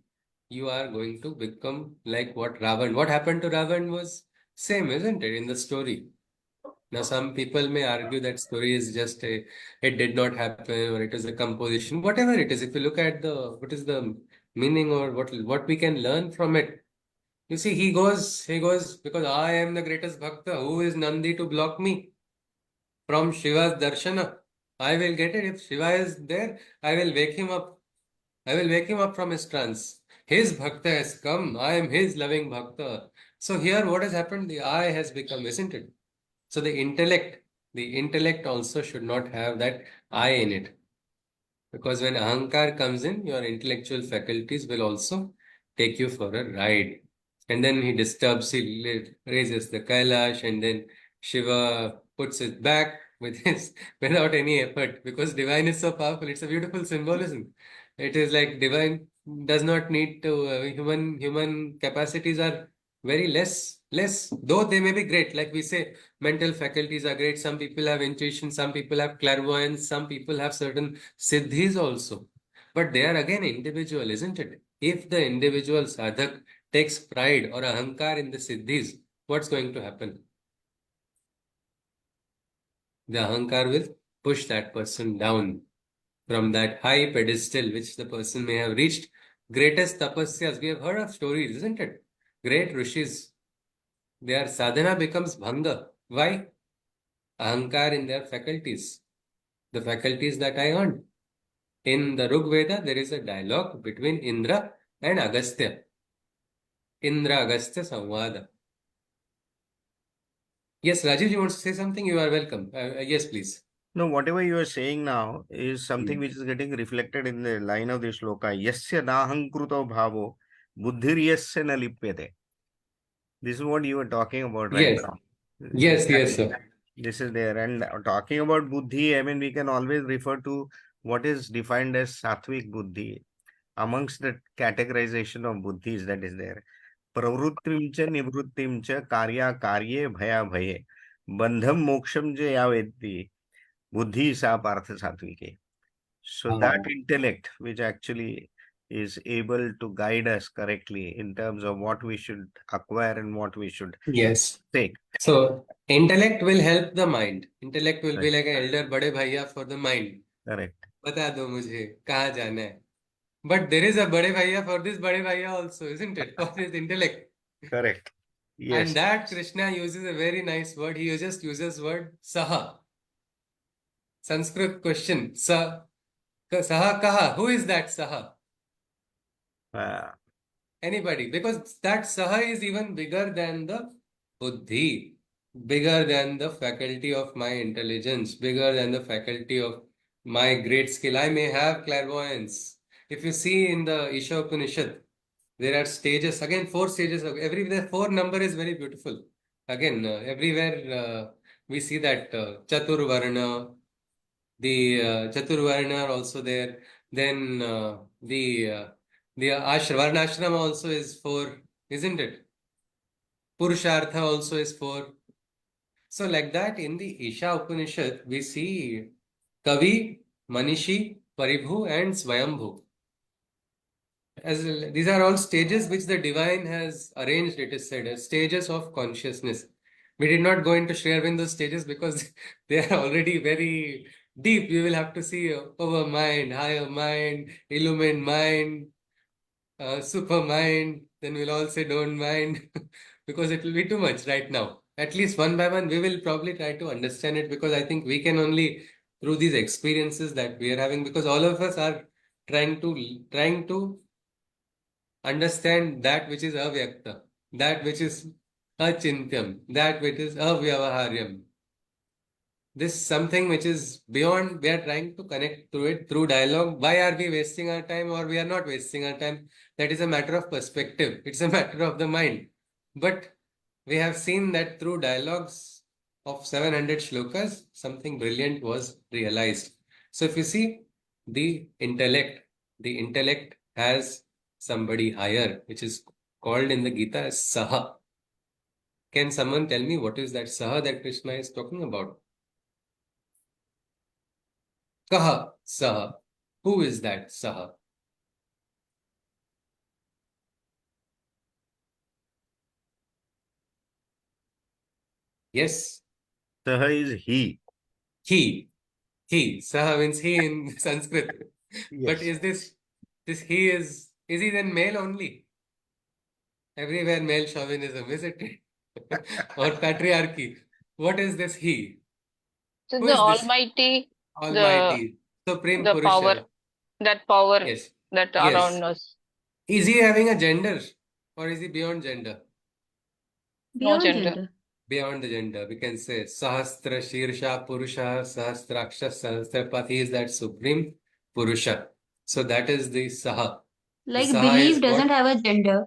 you are going to become like what Ravan. What happened to Ravan was same, isn't it, in the story? Now, some people may argue that story is just it did not happen or it is a composition, whatever it is. If you look at what is the meaning or what we can learn from it, you see, he goes, because I am the greatest bhakta. Who is Nandi to block me from Shiva's darshana? I will get it. If Shiva is there, I will wake him up. I will wake him up from his trance. His bhakta has come. I am his loving bhakta. So here, what has happened? The I has become, isn't it? So the intellect also should not have that I in it. Because when ahankar comes in, your intellectual faculties will also take you for a ride. And then he disturbs, raises the Kailash, and then Shiva puts it back with his without any effort. Because divine is so powerful, it's a beautiful symbolism. It is like divine does not need to human capacities are very less, though they may be great. Like we say, mental faculties are great. Some people have intuition, some people have clairvoyance, some people have certain siddhis also. But they are again individual, isn't it? If the individual sadhak takes pride or ahankar in the siddhis, what's going to happen? The ahankar will push that person down from that high pedestal which the person may have reached. Greatest tapasyas, we have heard of stories, isn't it? Great rishis, their sadhana becomes bhanga. Why? Ahankar in their faculties, the faculties that I earned. In the Rig Veda, there is a dialogue between Indra and Agastya. Indra Agastya Samvada. Yes, Rajiv, you want to say something? You are welcome. Yes, please. No, whatever you are saying now is something Hmm. which is getting reflected in the line of the shloka. Yasya nahankruto bhavo buddhir yasya na lipyate. This is what you were talking about right Yes, now. yes, Exactly. sir. This is there. And talking about buddhi, I mean, we can always refer to what is defined as sattvic buddhi amongst the categorization of buddhis that is there. Pravrittim cha nivrittim cha karya karye bhaya bhaye. Bandham moksham ja yavedti. Buddhi sa partha satvike. So that intellect, which actually is able to guide us correctly in terms of what we should acquire and what we should Yes. take. So, intellect will help the mind. Intellect will be Right. like an elder bade bhaiya for the mind. Correct. बता दो मुझे कहाँ जाना है. But there is a bade bhaiya for this bade bhaiya also, isn't it? For his intellect. Correct. And Yes. that Krishna uses a very nice word. He just uses word saha. Sanskrit question. Saha kaha? Who is that saha? Uh, Anybody. Because that saha is even bigger than the buddhi, bigger than the faculty of my intelligence, bigger than the faculty of my great skill. I may have clairvoyance. If you see in the Isha Upanishad, there are stages, again, four stages. Every the four number is very beautiful. Again, everywhere we see that Chatur Varna, the Chaturvarna are also there. Then the Varnashram also is four, isn't it? Purushartha also is four. So like that in the Isha Upanishad, we see Kavi, Manishi, Paribhu and Swayambhu. As these are all stages which the divine has arranged, it is said, as stages of consciousness. We did not go into Sri Aurobindo's stages because they are already very deep. We will have to see over mind, higher mind, illumined mind, super mind. Then we'll all say don't mind because it will be too much right now. At least one by one, we will probably try to understand it because I think we can only through these experiences that we are having, because all of us are trying to understand that which is avyakta, that which is achintyam, that which is avyavaharyam. This something which is beyond, we are trying to connect through it through dialogue. Why are we wasting our time or we are not wasting our time? That is a matter of perspective. It's a matter of the mind. But we have seen that through dialogues of 700 shlokas, something brilliant was realized. So if you see the intellect has somebody higher, which is called in the Gita as Saha. Can someone tell me what is that Saha that Krishna is talking about? Kaha Saha. Who is that Saha? Yes, Saha is he. he. He. Saha means he in Sanskrit. But Yes. is this he is he then male only? Everywhere male chauvinism, is it? Or patriarchy. What is this he? So Who the is this Almighty, the Almighty, Supreme the power, Purusha? that power Yes. that Yes. around us. Is he having a gender or is he beyond gender? No Beyond gender. gender. beyond the gender. We can say Sahasra Shirsha Purusha Sahasraksha Sahasrapath. He is that supreme Purusha. So that is the Saha. The Like Saha belief is doesn't what? have a gender.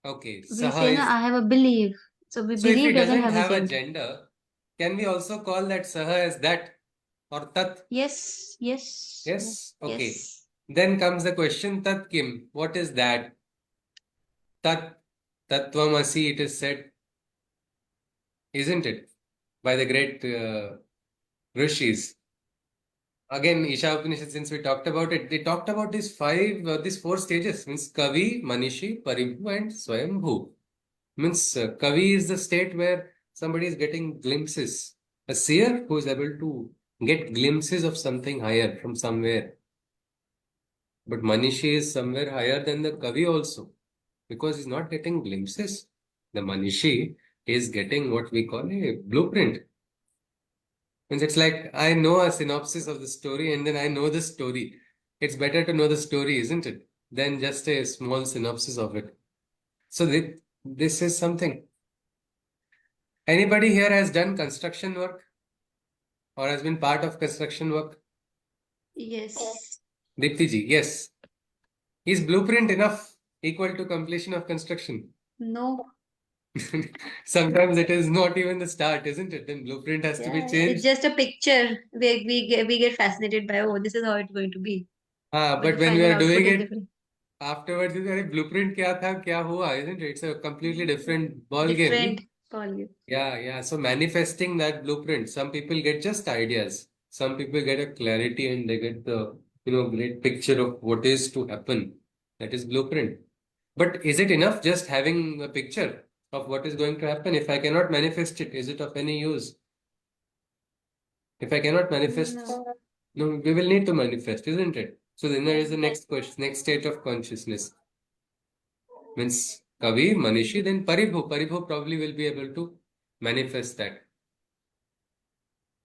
Okay, We Saha say, na, is. I have a belief. So So if he belief doesn't doesn't have a have a gender. gender, can we also call that Saha as that or Tat? Yes, yes, Yes? Okay. yes. Then comes the question Tat Kim. What is that? Tat Tattvamasi, it is said, isn't it? By the great rishis. Again, Isha Upanishad, since we talked about it, they talked about these four stages, means Kavi, Manishi, Paribhu, and Swayambhu. Means Kavi is the state where somebody is getting glimpses. A seer who is able to get glimpses of something higher from somewhere. But Manishi is somewhere higher than the Kavi also, because he's not getting glimpses. The Manishi is getting what we call a blueprint. Means it's like I know a synopsis of the story and then I know the story. It's better to know the story, isn't it? Than just a small synopsis of it. So this is something. Anybody here has done construction work or has been part of construction work? Yes. Dipti ji, yes. Is blueprint enough equal to completion of construction? No. Sometimes it is not even the start, isn't it? Then blueprint has to be Yeah, it's changed. just a picture. We get fascinated by, oh, this is how it's going to be. But But the when you final are output doing is it different. afterwards, you say, blueprint kya tha, kya hua, isn't it? It's a completely different ball game. Different ballgame. Yeah. So manifesting that blueprint, some people get just ideas. Some people get a clarity and they get the, great picture of what is to happen. That is blueprint. But is it enough just having a picture of what is going to happen? If I cannot manifest it, is it of any use? If I cannot manifest, No. no, we will need to manifest, isn't it? So then there is Yes. the next question, next state of consciousness. Means Kavi, Manishi, then Paribhu. Paribhu probably will be able to manifest that.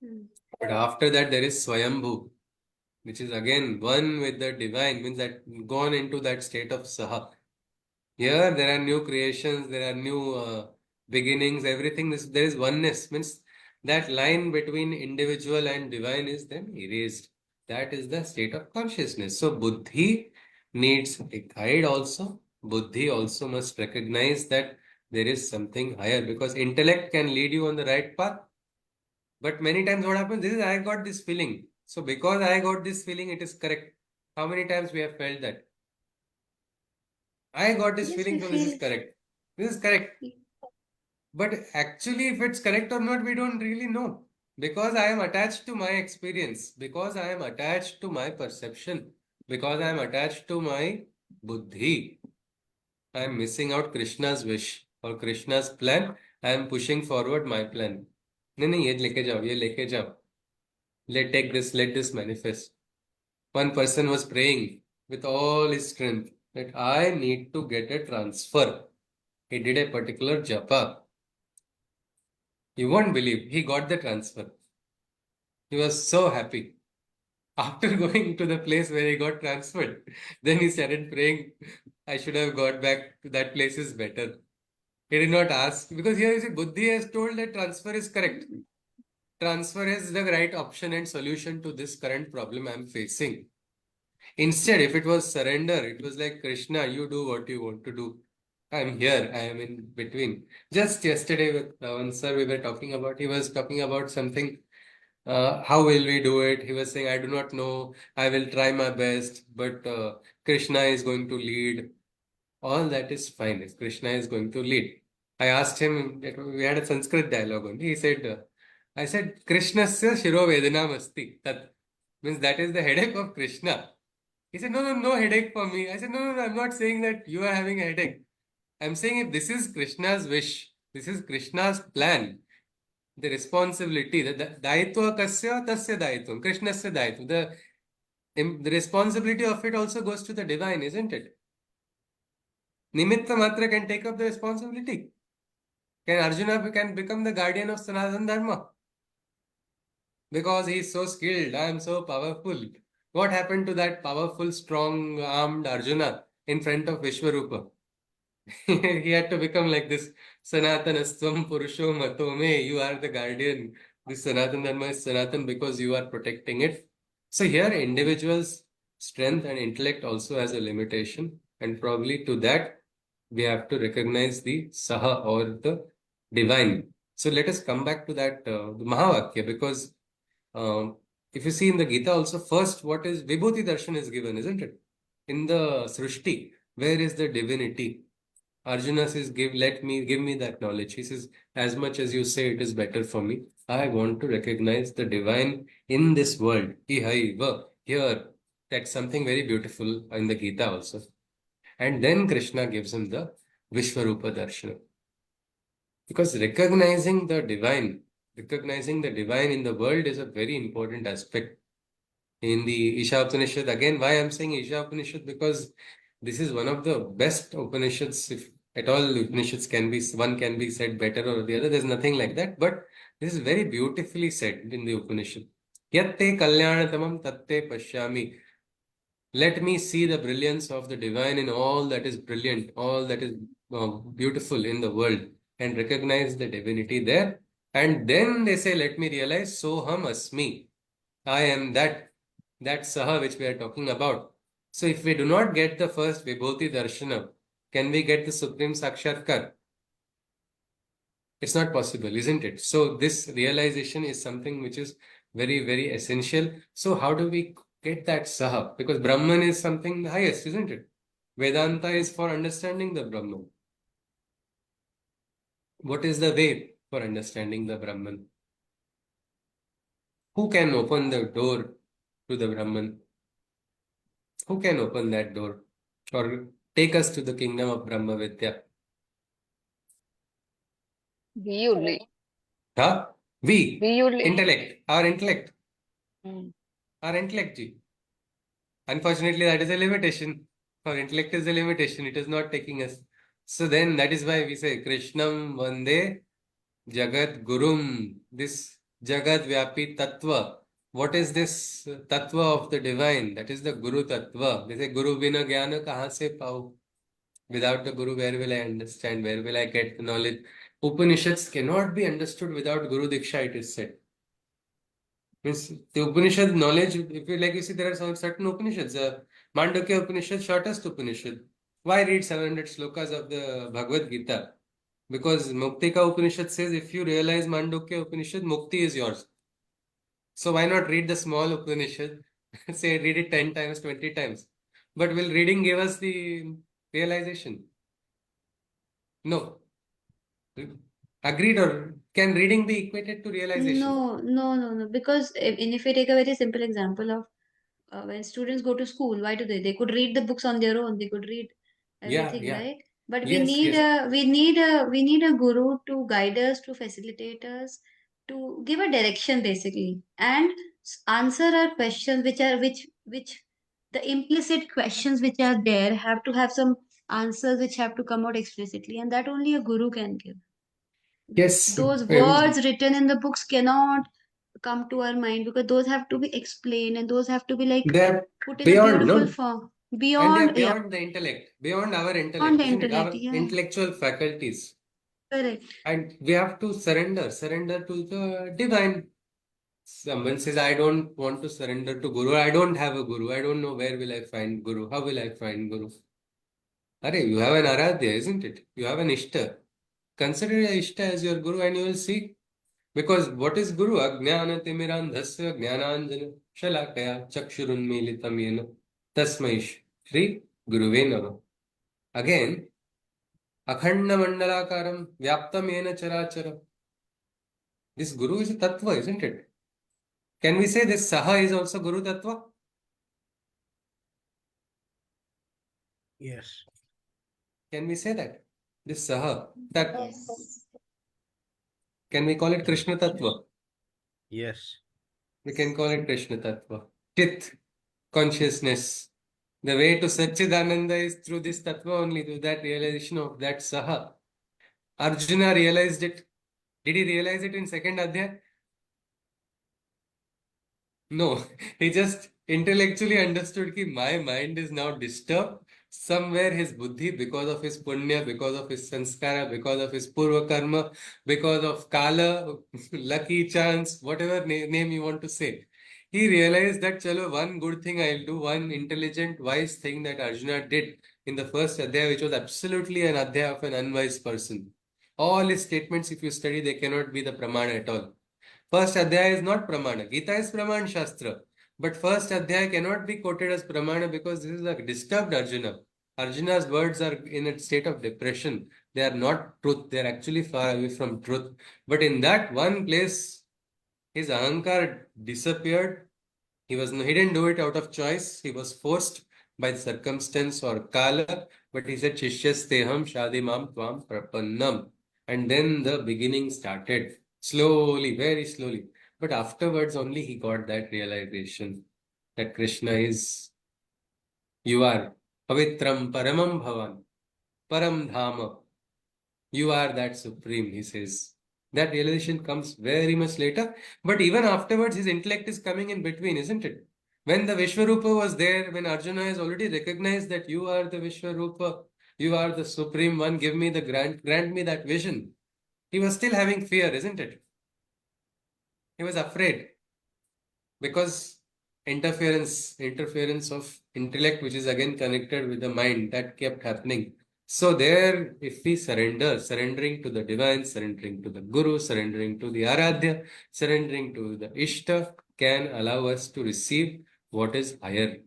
Hmm. But after that, there is Swayambhu, which is again one with the divine, means that gone into that state of Saha. Here, there are new creations, there are new beginnings, everything. There is oneness, means that line between individual and divine is then erased. That is the state of consciousness. So, Buddhi needs a guide also. Buddhi also must recognize that there is something higher because intellect can lead you on the right path. But many times what happens is I got this feeling. So, because I got this feeling, it is correct. How many times we have felt that? I got this Yes, we feeling, so this is feel. correct. This is correct. But actually, if it's correct or not, we don't really know. Because I am attached to my experience, because I am attached to my perception, because I am attached to my buddhi, I am missing out Krishna's wish or Krishna's plan. I am pushing forward my plan. नहीं ये लेके जाओ ये लेके जाओ. Let this manifest. One person was praying with all his strength that I need to get a transfer. He did a particular japa. You won't believe he got the transfer. He was so happy. After going to the place where he got transferred, then he started praying, I should have got back to that place is better. He did not ask because here you see, Buddhi has told that transfer is correct. Transfer is the right option and solution to this current problem I'm facing. Instead, if it was surrender, it was like, Krishna, you do what you want to do. I'm here, I am in between. Just yesterday with one sir we were talking about, he was talking about something. How will we do it? He was saying, I do not know. I will try my best, but Krishna is going to lead. All that is fine if Krishna is going to lead. I asked him, we had a Sanskrit dialogue only. He said, I said, Krishnasya Shiro Vedanam Asti. That means that is the headache of Krishna. He said, no headache for me. I said, no, I'm not saying that you are having a headache. I'm saying if this is Krishna's wish, this is Krishna's plan, the responsibility, the daitva kasya tasya daitvam, Krishnasya daitva. The responsibility of it also goes to the divine, isn't it? Nimitta Matra can take up the responsibility. Can Arjuna can become the guardian of Sanatana Dharma? Because he is so skilled, I am so powerful. What happened to that powerful, strong-armed Arjuna in front of Vishwarupa? He had to become like this Sanatanastvam Purusho Mato Me. You are the guardian. This Sanatan Dharma is Sanatan because you are protecting it. So here, individuals' strength and intellect also has a limitation, and probably to that we have to recognize the Saha or the divine. So let us come back to that the Mahavakya, because if you see in the Gita also, first what is Vibhuti Darshan is given, isn't it? In the Srishti, where is the divinity? Arjuna says, give me that knowledge. He says, as much as you say it is better for me, I want to recognize the divine in this world. Ihaiva. Here, that's something very beautiful in the Gita also. And then Krishna gives him the Vishwarupa Darshana. Because recognizing the divine in the world is a very important aspect. In the Isha Upanishad, again, why I'm saying Isha Upanishad? Because this is one of the best Upanishads. If at all Upanishads one can be said better or the other, there's nothing like that. But this is very beautifully said in the Upanishad. Yatte kalyanatamam tatte pashyami. Let me see the brilliance of the divine in all that is brilliant, all that is beautiful in the world, and recognize the divinity there. And then they say, let me realize, Soham Asmi. I am that Saha which we are talking about. So if we do not get the first Vibhuti Darshana, can we get the Supreme Sakshatkar? It's not possible, isn't it? So this realization is something which is very, very essential. So how do we get that Saha? Because Brahman is something highest, isn't it? Vedanta is for understanding the Brahman. What is the way for understanding the Brahman? Who can open the door to the Brahman? Who can open that door or take us to the kingdom of Brahma Vidya? We only. Huh? We, We only. intellect, our intellect, Mm. our intellect. Ji. Unfortunately, that is a limitation. Our intellect is a limitation. It is not taking us. So then that is why we say Krishnam Vande Jagat Gurum. This Jagat Vyapi Tattva. What is this Tattva of the divine? That is the Guru Tattva. They say Guru Bina Jnana Kahan se pao. Without the Guru, where will I understand? Where will I get the knowledge? Upanishads cannot be understood without Guru Diksha, it is said. Means the Upanishad knowledge, if you like, you see, there are some certain Upanishads. Mandukya Upanishad, shortest Upanishad. Why read 700 slokas of the Bhagavad Gita? Because Muktika Upanishad says if you realize Mandukya Upanishad, Mukti is yours. So why not read the small Upanishad? Say read it 10 times, 20 times. But will reading give us the realization? No. Agreed, or can reading be equated to realization? No. Because if we take a very simple example of when students go to school, why do they could read the books on their own, they could read everything, Yeah. right? But we Yes, need yes. a guru to guide us, to facilitate us, to give a direction basically, and answer our questions which the implicit questions which are there have to have some answers which have to come out explicitly, and that only a guru can give. Yes. Those words written in the books cannot come to our mind because those have to be explained and those have to be like They're put in a beyond, beautiful no? form. And they're Beyond, yeah, beyond the intellect, beyond our beyond intellect, the isn't it? intellect, Our yeah, intellectual faculties. correct. And we have to surrender to the divine. Someone says, I don't want to surrender to Guru. I don't have a Guru. I don't know where will I find Guru. How will I find Guru? Arey, you have an Aradhya, isn't it? You have an Ishta. Consider your Ishta as your Guru and you will see. Because what is Guru? Ajnana timirandhasya jnananjana shalakaya chakshurunmilitam yena tasmai Shri Guruve Namah. Again, Akhanda Mandalakaram Vyaptam Yena Charachara. This Guru is a Tattva, isn't it? Can we say this Saha is also Guru Tattva? Yes. Can we say that? This Saha, that Yes. can we call it Krishna Tattva? Yes. We can call it Krishna Tattva. Chit, consciousness. The way to Satchidananda is through this Tattva only, through that realization of that Saha. Arjuna realized it. Did he realize it in second Adhyaya? No, he just intellectually understood that my mind is now disturbed. somewhere his buddhi, because of his punya, because of his sanskara, because of his purva karma, because of kala, lucky chance, whatever name you want to say, he realized that chalo, one good thing I'll do, one intelligent, wise thing that Arjuna did in the first adhyaya, which was absolutely an adhyaya of an unwise person. All his statements, if you study, they cannot be the pramana at all. First adhyaya is not pramana. Gita is praman shastra. But first adhyaya cannot be quoted as pramana because this is a disturbed Arjuna. Arjuna's words are in a state of depression. They are not truth. They are actually far away from truth. But in that one place, his ahankar disappeared. He didn't do it out of choice. He was forced by circumstance or kala. But he said, Shishyasteham shadimam tvam prapannam. And then the beginning started slowly, very slowly. But afterwards only he got that realization that Krishna is, you are pavitram paramam bhavan, param dhama. You are that supreme, he says. That realization comes very much later. But even afterwards, his intellect is coming in between, isn't it? When the Vishwarupa was there, when Arjuna has already recognized that you are the Vishwarupa, you are the supreme one, give me the grant me that vision. He was still having fear, isn't it? He was afraid because interference of intellect, which is again connected with the mind, that kept happening. So there, if we surrendering to the divine, surrendering to the Guru, surrendering to the Aradhya, surrendering to the Ishta, can allow us to receive what is higher.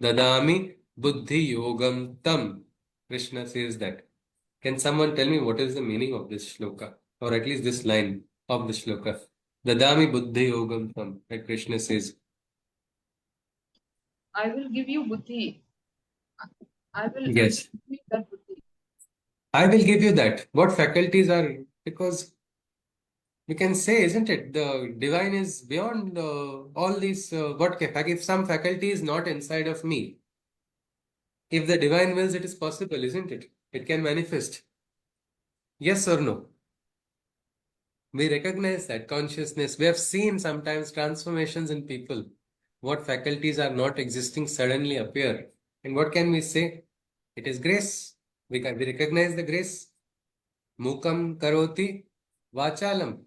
Dadami buddhi yogam tam. Krishna says that. Can someone tell me what is the meaning of this shloka? Or at least this line of the shloka? Dadami buddhi yogam tam. That Krishna says. I will give you buddhi. I will Yes. give you that buddhi. I will give you that. What faculties are, because we can say, isn't it? The divine is beyond all these. If some faculty is not inside of me, if the divine wills, it is possible, isn't it? It can manifest. Yes or no? We recognize that consciousness. We have seen sometimes transformations in people. What faculties are not existing suddenly appear. And what can we say? It is grace. We recognize the grace. Mukam karoti vachalam.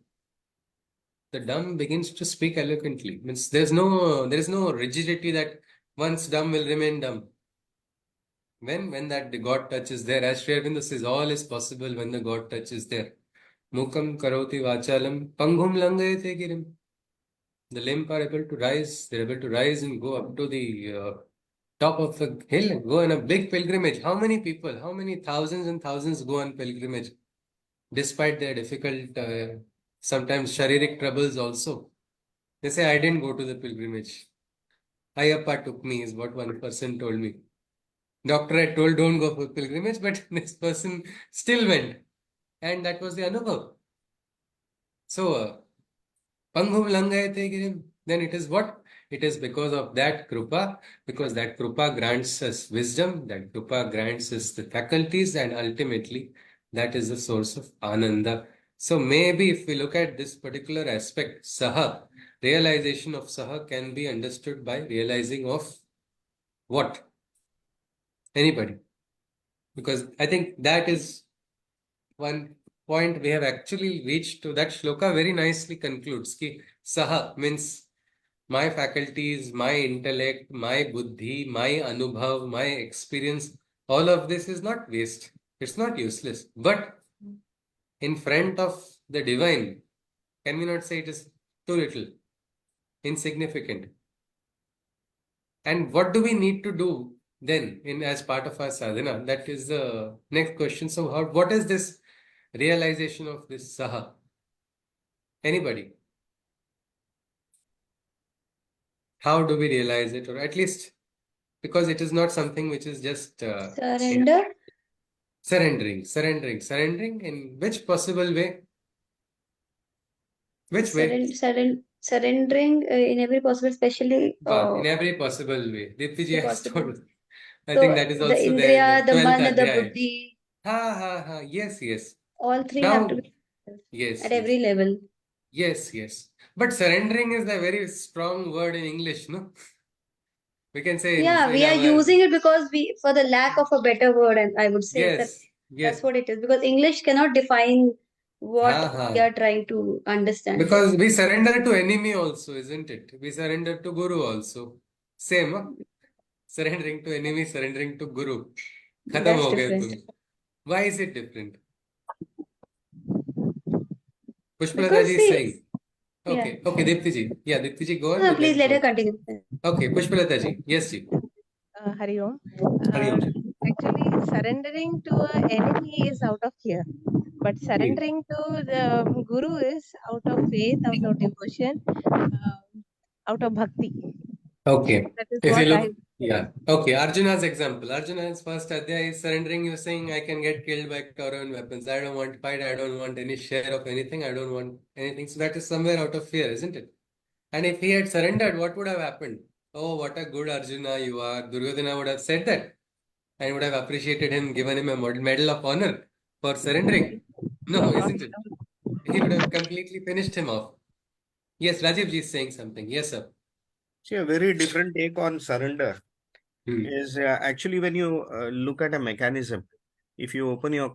The dumb begins to speak eloquently. Means there is no rigidity that once dumb will remain dumb. When that the God touch is there, as Sri Aurobindo says, all is possible when the God touch is there. Mukam karoti vachalam panghum langayate girim. The limb are able to rise. They're able to rise and go up to the top of the hill and go on a big pilgrimage. How many people? How many thousands and thousands go on pilgrimage, despite their difficult, sometimes sharirik troubles also. They say, I didn't go to the pilgrimage. Ayappa took me, is what one person told me. Doctor had told, don't go for pilgrimage, but this person still went. And that was the anubhav. So, Panghum Langayate Girim, then it is what? It is because of that Krupa, because that Krupa grants us wisdom, that Krupa grants us the faculties, and ultimately that is the source of Ananda. So maybe if we look at this particular aspect, Saha, realization of Saha can be understood by realizing of what? Anybody? Because I think that is one point we have actually reached to. That shloka very nicely concludes ki Saha means my faculties, my intellect, my buddhi, my anubhav, my experience, all of this is not waste. It's not useless. But in front of the divine, can we not say it is too little, insignificant? And what do we need to do then in as part of our sadhana? That is the next question. So what is this realization of this saha? Anybody? How do we realize it? Or at least because it is not something which is just Surrender. surrendering. In which possible way? Which way? Surrendering in every possible, especially In every possible way. Dipti every has possible. told us. I think So that is the also there in the Indriya, the 12th Man, the Adhyaya. Buddhi, Ha ha ha. Yes, yes. all three have to Now, be yes, at yes. every level. Yes, yes. But surrendering is a very strong word in English, no? We can say Yeah, in we are our using it because we, for the lack of a better word, and I would say that yes, yes. that's what it is. Because English cannot define what Ha we ha. are trying to understand here. Because we surrender to enemy also, isn't it? We surrender to Guru also. Same, huh? Surrendering to enemy, surrendering to Guru. खत्म That's हो गए different. तुम. Why is it different? Pushpalata Because ji is see, saying. yeah. Okay, Dipti ji. Yeah, Dipti ji, go on No, and please then let her go. continue. Okay, Pushpalata ji. Yes, ji. Hari Om. Hari Om ji. Actually, surrendering to an enemy is out of fear, but ji. surrendering to the Guru is out of faith, out of devotion, out of bhakti. Okay. That is If you what I look, would yeah. say. Okay, Arjuna's example. Arjuna's first adhyaya is surrendering. You're saying, I can get killed by Kauran weapons. I don't want to fight. I don't want any share of anything. I don't want anything. So that is somewhere out of fear, isn't it? And if he had surrendered, what would have happened? Oh, what a good Arjuna you are. Duryodhana would have said that and would have appreciated him, given him a medal of honor for surrendering. No, Not isn't at it? all. He would have completely finished him off. Yes, Rajiv ji is saying something. Yes, sir. See, a very different take on surrender Hmm. is actually when you look at a mechanism, if you open your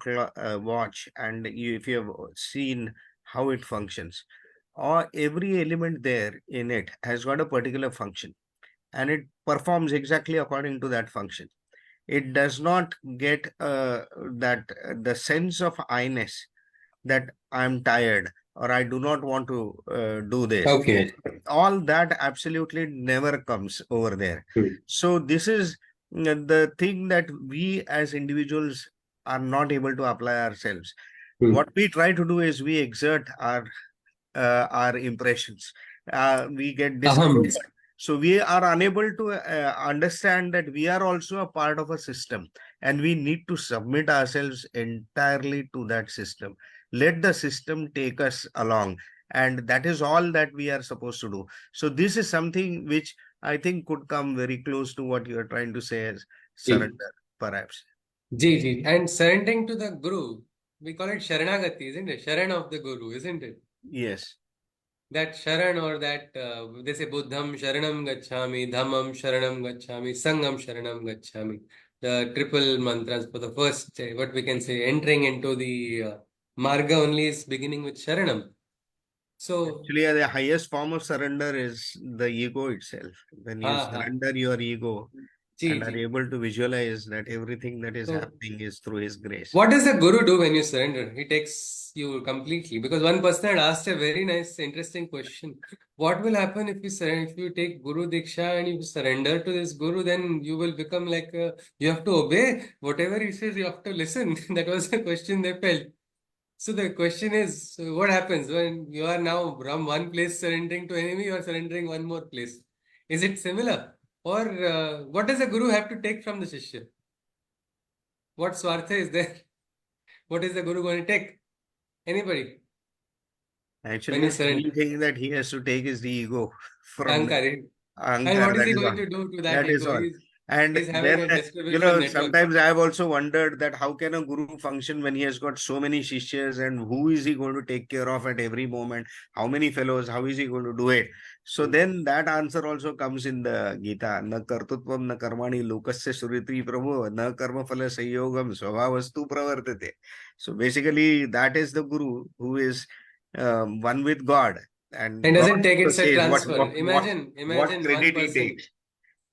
watch and if you have seen how it functions, or every element there in it has got a particular function and it performs exactly according to that function. It does not get that the sense of I-ness that I'm tired or I do not want to do this. Okay. All that absolutely never comes over there. Hmm. So this is the thing that we as individuals are not able to apply ourselves. Hmm. What we try to do is we exert our impressions. We get Aham. discomfort. So we are unable to understand that we are also a part of a system and we need to submit ourselves entirely to that system. Let the system take us along. And that is all that we are supposed to do. So this is something which I think could come very close to what you are trying to say as Ji. surrender, perhaps. Ji, ji. And surrendering to the Guru, we call it Sharanagati, isn't it? Sharan of the Guru, isn't it? Yes. That Sharan or that, they say Buddham Sharanam Gacchami, Dhammam Sharanam Gacchami, Sangam Sharanam Gacchami. The triple mantras for the first, what we can say, entering into the Marga only is beginning with Sharanam. So, Actually, the highest form of surrender is the ego itself. When you ha ha, surrender your ego ji, and are ji. able to visualize that everything that is So, happening is through his grace. what does the Guru do when you surrender? He takes you completely. Because one person had asked a very nice, interesting question. What will happen if you surrender, if you take Guru Diksha and you surrender to this Guru, then you will become like you have to obey whatever he says. You have to listen. That was the question they felt. So the question is, what happens when you are now from one place surrendering to enemy? You are surrendering one more place. Is it similar, or what does the Guru have to take from the Shishya? What swartha is there? What is the Guru going to take? Anybody? When Actually, you the only surrender. thing that he has to take is the ego from the Ankar. And Ankar, what is that he is going all. to do to that That is ego? all. He's And having then, a distribution network. sometimes I have also wondered that how can a guru function when he has got so many shishyas and who is he going to take care of at every moment? How many fellows? How is he going to do it? So then that answer also comes in the Gita. Na kartutvam na karmani lokasya suritri prabhu na karma phala sanyogam svabhavastu pravartate. So basically that is the guru who is one with God. And And God doesn't take it, also it's a says transfer. what Imagine one credit he person. takes.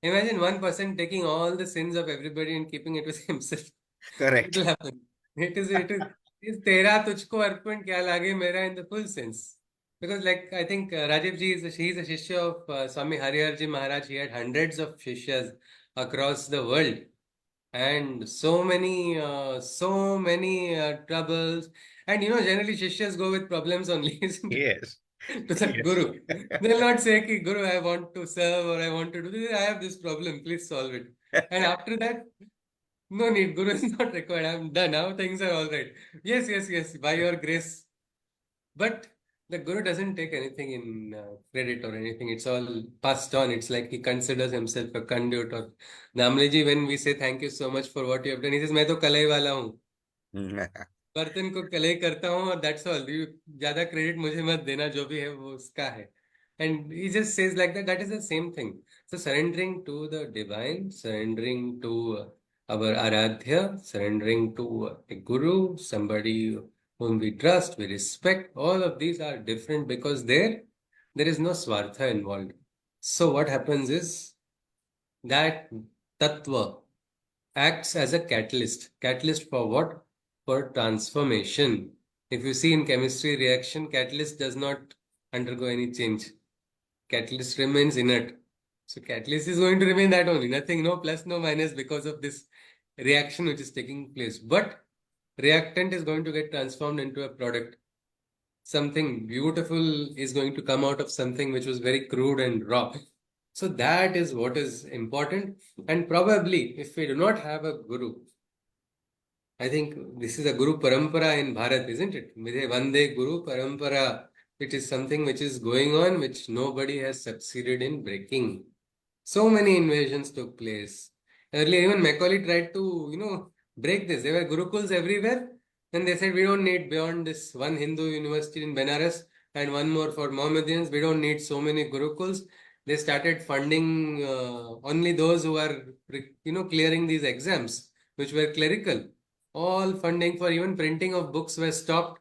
Imagine one person taking all the sins of everybody and keeping it with himself. It will Correct. happen. It's tera tujhko arpan kya lage mera in the full sense. Because like I think Rajiv ji he's a shishya of Swami Hariharji Maharaj. He had hundreds of shishyas across the world and so many troubles. And generally shishyas go with problems only, isn't it? Yes. To the Yes. Guru. They'll not say, Ki, Guru, I want to serve or I want to do this. I have this problem. Please solve it. And after that, no need. Guru is not required. I'm done. Now things are all right. Yes, yes, yes. By your grace. But the Guru doesn't take anything in credit or anything. It's all passed on. It's like he considers himself a conduit. Or Namleji, when we say thank you so much for what you have done, he says, मैं तो कलई वाला हूँ. बर्तन को कलई करता हूँ और that's all. You ज्यादा क्रेडिट मुझे मत देना जो भी है वो उसका है. And he just says like that. That is the same thing. So surrendering to the divine, surrendering to our Aradhya, surrendering to a guru, somebody whom we trust, we respect, all of these are different because there is no swartha involved. So what happens is that tattva acts as a catalyst. Catalyst for what? For transformation. If you see in chemistry reaction, catalyst does not undergo any change. Catalyst remains inert. So catalyst is going to remain that only. Nothing, no plus, no minus because of this reaction which is taking place. But reactant is going to get transformed into a product. Something beautiful is going to come out of something which was very crude and raw. So that is what is important. And probably if we do not have a guru, I think this is a Guru Parampara in Bharat, isn't it? Vande Guru Parampara. It is something which is going on, which nobody has succeeded in breaking. So many invasions took place. Earlier, even Macaulay tried to, break this. There were Gurukuls everywhere. Then they said, we don't need beyond this one Hindu university in Benares and one more for Mohammedans. We don't need so many Gurukuls. They started funding only those who are, clearing these exams, which were clerical. All funding for even printing of books were stopped.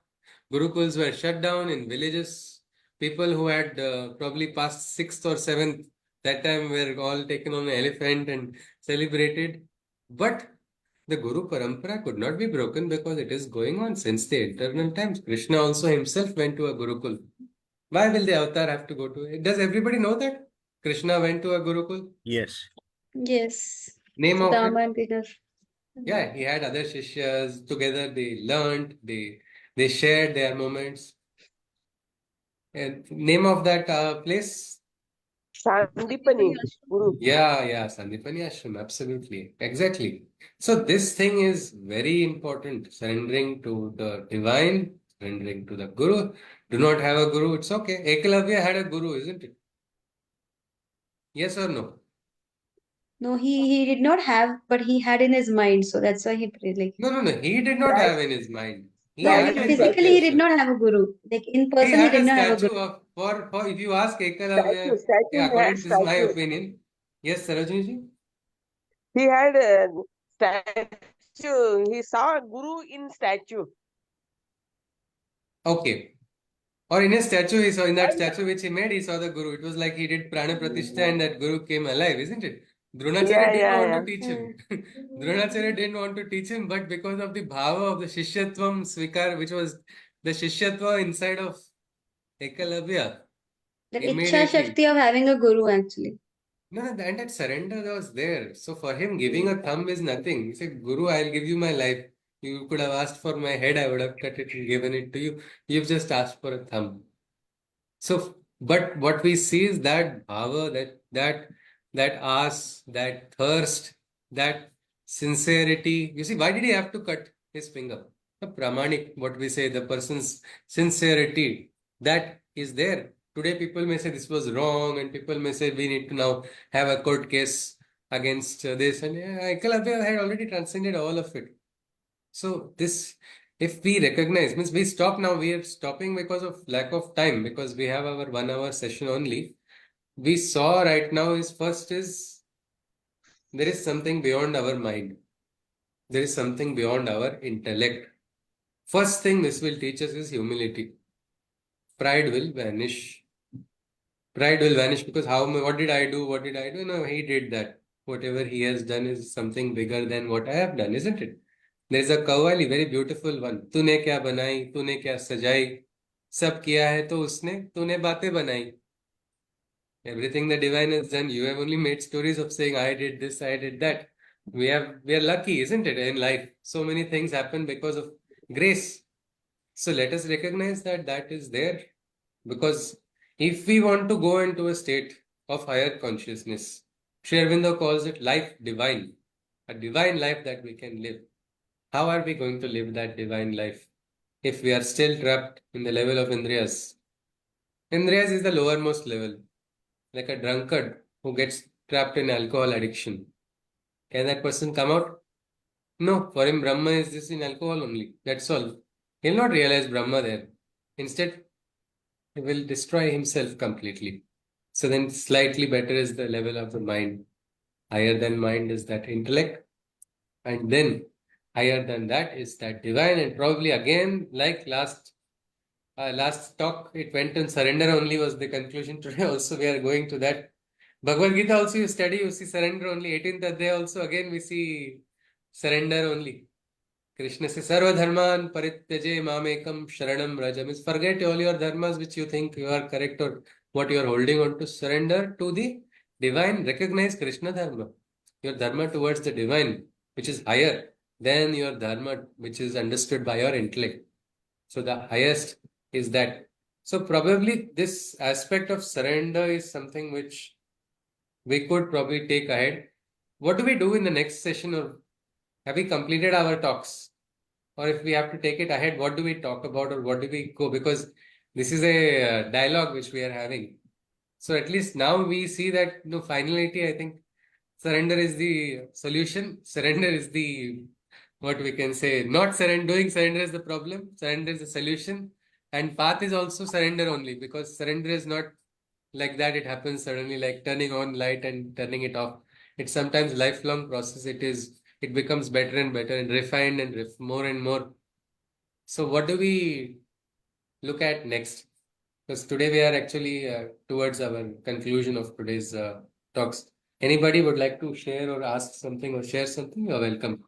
Gurukuls were shut down in villages. People who had probably passed sixth or seventh that time were all taken on an elephant and celebrated. But the Guru Parampara could not be broken because it is going on since the eternal times. Krishna also himself went to a Gurukul. Why will the avatar have to go to it? Does everybody know that? Krishna went to a Gurukul? Yes. Yes. Name of it? Sudama and Peter. Yeah, he had other shishyas. Together they learned, they shared their moments. And name of that place? Sandipani Guru. Yeah, Sandipani Ashram, absolutely. Exactly. So this thing is very important. Surrendering to the divine, surrendering to the guru. Do not have a guru, it's okay. Ekalavya had a guru, isn't it? Yes or no? No, he did not have, but he had in his mind. So that's why he prayed. Like, No. He did not That have in his mind. He no, had like in statue, front physically he did himself. not have a guru. Like in He person, he had did a not have a statue guru. of for if you ask statue, Ekalavya, statue, yeah, he had according to this is my statue. opinion. Yes, Sarojini ji? He had a statue. He saw a Guru in statue. Okay. Or in a statue, he saw in that And statue which he made, he saw the Guru. It was like he did Prana Pratishtha and that Guru came alive, isn't it? Dronacharya didn't want to yeah. teach him. Hmm. Dronacharya didn't want to teach him, but because of the bhava of the Shishyatvam Svikar, which was the Shishyatva inside of Ekalavya, That Ichha immediately. Shakti of having a guru actually. No, and that surrender was there. So for him, giving a thumb is nothing. He said, Guru, I'll give you my life. You could have asked for my head, I would have cut it and given it to you. You've just asked for a thumb. So, but what we see is that bhava, that ask, that thirst, that sincerity. You see, why did he have to cut his finger? The pramanik, what we say, the person's sincerity, that is there. Today, people may say this was wrong, and people may say we need to now have a court case against this. And yeah, Ekalavya had already transcended all of it. So this, if we recognize, means we stop now, we are stopping because of lack of time, because we have our 1 hour session only. We saw right now is first is there is something beyond our mind. There is something beyond our intellect. First thing this will teach us is humility. Pride will vanish. Pride will vanish because what did I do? What did I do? No, he did that. Whatever he has done is something bigger than what I have done, isn't it? There is a qawwali, very beautiful one. तूने क्या बनाई, तूने क्या सजाई, सब किया है तो उसने, तूने बातें बनाई. Everything the divine has done, you have only made stories of saying, I did this, I did that. We are lucky, isn't it, in life? So many things happen because of grace. So let us recognize that that is there. Because if we want to go into a state of higher consciousness, Sri Aurobindo calls it life divine, a divine life that we can live. How are we going to live that divine life if we are still trapped in the level of Indriyas? Indriyas is the lowermost level, like a drunkard who gets trapped in alcohol addiction. Can that person come out? No, for him, Brahma is just in alcohol only. That's all. He'll not realize Brahma there. Instead, he will destroy himself completely. So then slightly better is the level of the mind. Higher than mind is that intellect. And then higher than that is that divine. And probably again, like last talk, it went on surrender only was the conclusion. Today also we are going to that. Bhagavad Gita also you study, you see surrender only. 18th Adhyaya also again we see surrender only. Krishna says, Sarva dharman parityaje mamekam sharanam raja. Means forget all your dharmas which you think you are correct or what you are holding on to. Surrender to the divine. Recognize Krishna dharma. Your dharma towards the divine, which is higher than your dharma, which is understood by your intellect. So the highest is that. So probably this aspect of surrender is something which we could probably take ahead. What do we do in the next session, or have we completed our talks? Or if we have to take it ahead, what do we talk about or what do we go? Because this is a dialogue which we are having. So at least now we see that no finality, I think surrender is the solution. Surrender is the what we can say. Not surrender, doing surrender is the problem. Surrender is the solution. And path is also surrender only because surrender is not like that. It happens suddenly, like turning on light and turning it off. It's sometimes lifelong process. It becomes better and better and refined and more and more. So what do we look at next? Because today we are actually towards our conclusion of today's talks. Anybody would like to share or ask something or share something? You're welcome.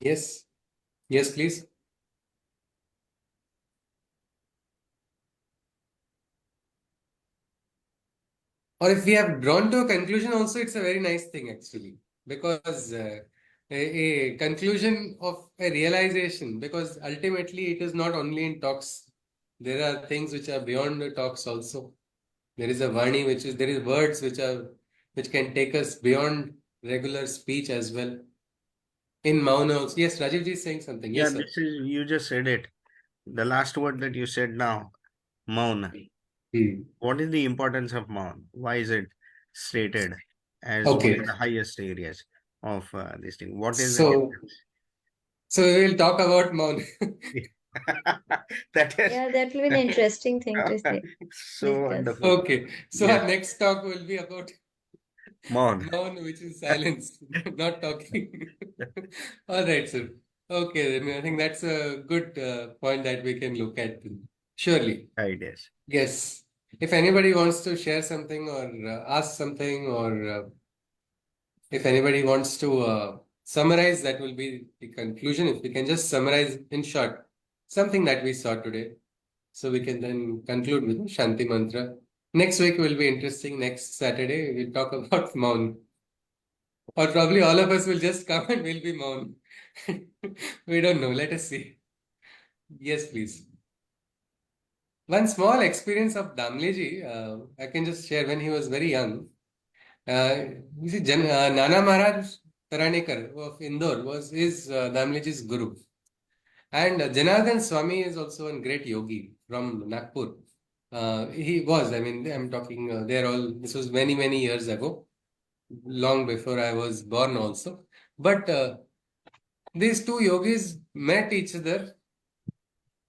Yes. Yes, please. Or if we have drawn to a conclusion also, it's a very nice thing actually. Because a conclusion of a realization, because ultimately it is not only in talks. There are things which are beyond the talks also. There is a Vani, there is words which can take us beyond regular speech as well. In Mauna also. Yes, Rajiv ji is saying something. Yeah, Yes, sir. this is, you just said it. The last word that you said now, Maun. Hmm. What is the importance of Maun? Why is it stated as one of Okay. the highest areas of this thing? What is the So, difference? so we will talk about Mauna. That is Yeah, that will be an interesting thing to say, so discuss. wonderful. Okay. So Yes, our next talk will be about Maun. Mauna, which is silence, not talking. All right, sir. Okay, then I think that's a good point that we can look at. Surely. Ideas. Yes. If anybody wants to share something or ask something, or if anybody wants to summarize, that will be the conclusion. If we can just summarize in short something that we saw today, so we can then conclude with Shanti Mantra. Next week will be interesting. Next Saturday, we'll talk about Maun. Or probably all of us will just come and we'll be Maun. We don't know. Let us see. Yes, please. One small experience of Damliji, I can just share when he was very young. Uh, you see, Nana Maharaj Taranekar of Indore was his Damliji's guru. And Janardhan Swami is also a great yogi from Nagpur. He was, I mean, I'm talking, this was many, many years ago, long before I was born also. But these two yogis met each other.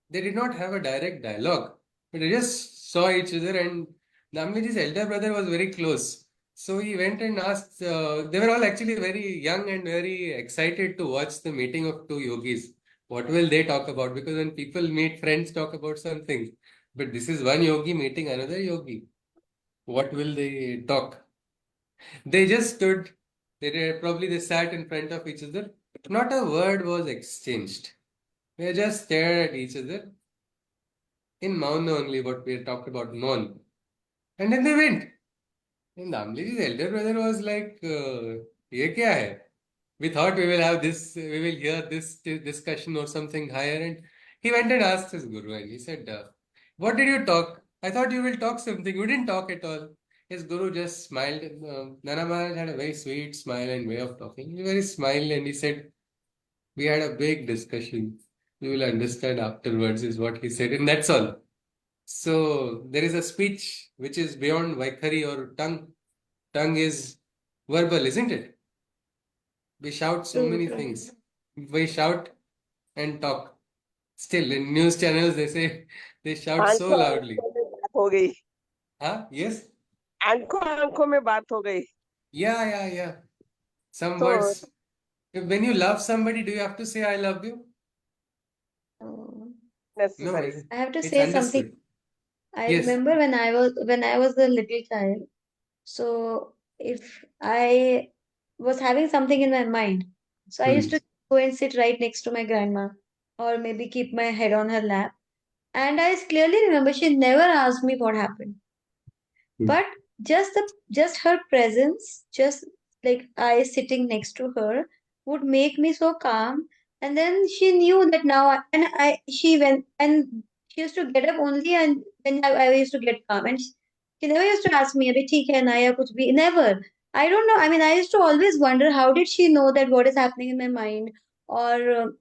They did not have a direct dialogue, but they just saw each other. And Damliji's elder brother was very close. So he went and asked, they were all actually very young and very excited to watch the meeting of two yogis. What will they talk about? Because when people meet, friends talk about something. But this is one yogi meeting another yogi. What will they talk? They just stood, probably they sat in front of each other. Not a word was exchanged. They just stared at each other in Maun only, what we talked about, Maun. And then they went. And Amli's elder brother was like, ये क्या है? We thought we will have this, we will hear this discussion or something higher. And he went and asked his guru and he said, what did you talk? I thought you will talk something. You didn't talk at all. His guru just smiled. Nana Maharaj had a very sweet smile and way of talking. He very smiled and he said, we had a big discussion. You will understand afterwards, is what he said. And that's all. So there is a speech which is beyond Vaikhari or tongue. Tongue is verbal, isn't it? We shout so True, many true. things. We shout and talk. Still, in news channels, they say they shout so आंखों loudly. आंखों में बात हो गई, Huh? Yes? आंखों आंखों में बात हो गई. Yeah. Some So words. When you love somebody, do you have to say I love you? Oh, No, necessary. I have to it's say something. understood. I Yes. remember when I was a little child. So if I was having something in my mind, so I used Hmm. to go and sit right next to my grandma, or maybe keep my head on her lap. And I clearly remember she never asked me what happened. Hmm. But just her presence, just like I sitting next to her, would make me so calm. And then she knew that now, and she went and she used to get up only, and when I used to get calm, and she never used to ask me, "Abhi theek hai na ya kuch bhi?" Never. I don't know. I mean, I used to always wonder how did she know that what is happening in my mind, or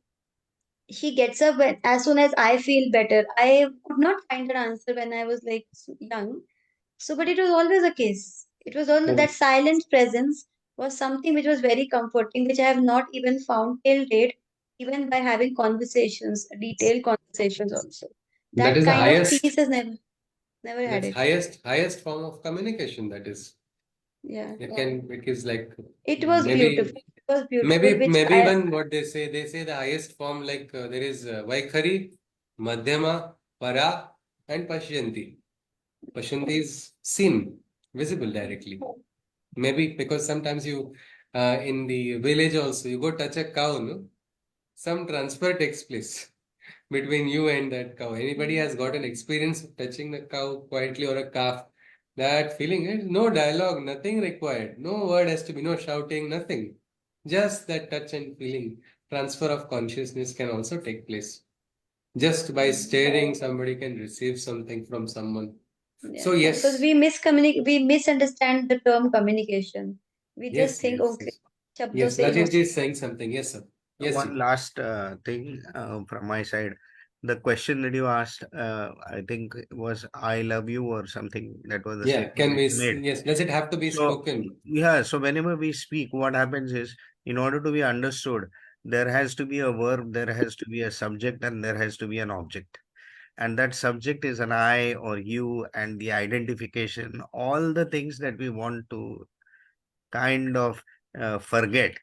she gets up as soon as I feel better. I could not find an answer when I was like young. So, but it was always a case. It was always that silent presence was something which was very comforting, which I have not even found till date, even by having conversations, detailed conversations also. That That is the kind of highest. peace has never had That's it. highest form of communication. That is. Yeah. It is like It was beautiful. maybe It was beautiful, maybe which maybe I even what they say the highest form like there is Vaikhari, Madhyama, Para, and Pashyanti. Pashyanti is seen, visible directly. Maybe because sometimes you in the village also you go touch a cow, no? Some transfer takes place between you and that cow. Anybody has got an experience of touching the cow quietly or a calf? That feeling is no dialogue, nothing required. No word has to be, no shouting, nothing. Just that touch and feeling. Transfer of consciousness can also take place. Just by staring, somebody can receive something from someone. So yeah, because yes, we misunderstand the term communication. We just think, okay, yes. शब्दों Yes, से ही हो Rajiv ji is saying something. Yes, sir. Yes, One ji. last thing from my side. The question that you asked, I think was "I love you" or something. That was the Yeah, statement can that we, you made. yes, does it have to be So spoken? yeah, so whenever we speak, what happens is, in order to be understood, there has to be a verb, there has to be a subject, and there has to be an object. And that subject is an I or you, and the identification, all the things that we want to kind of forget,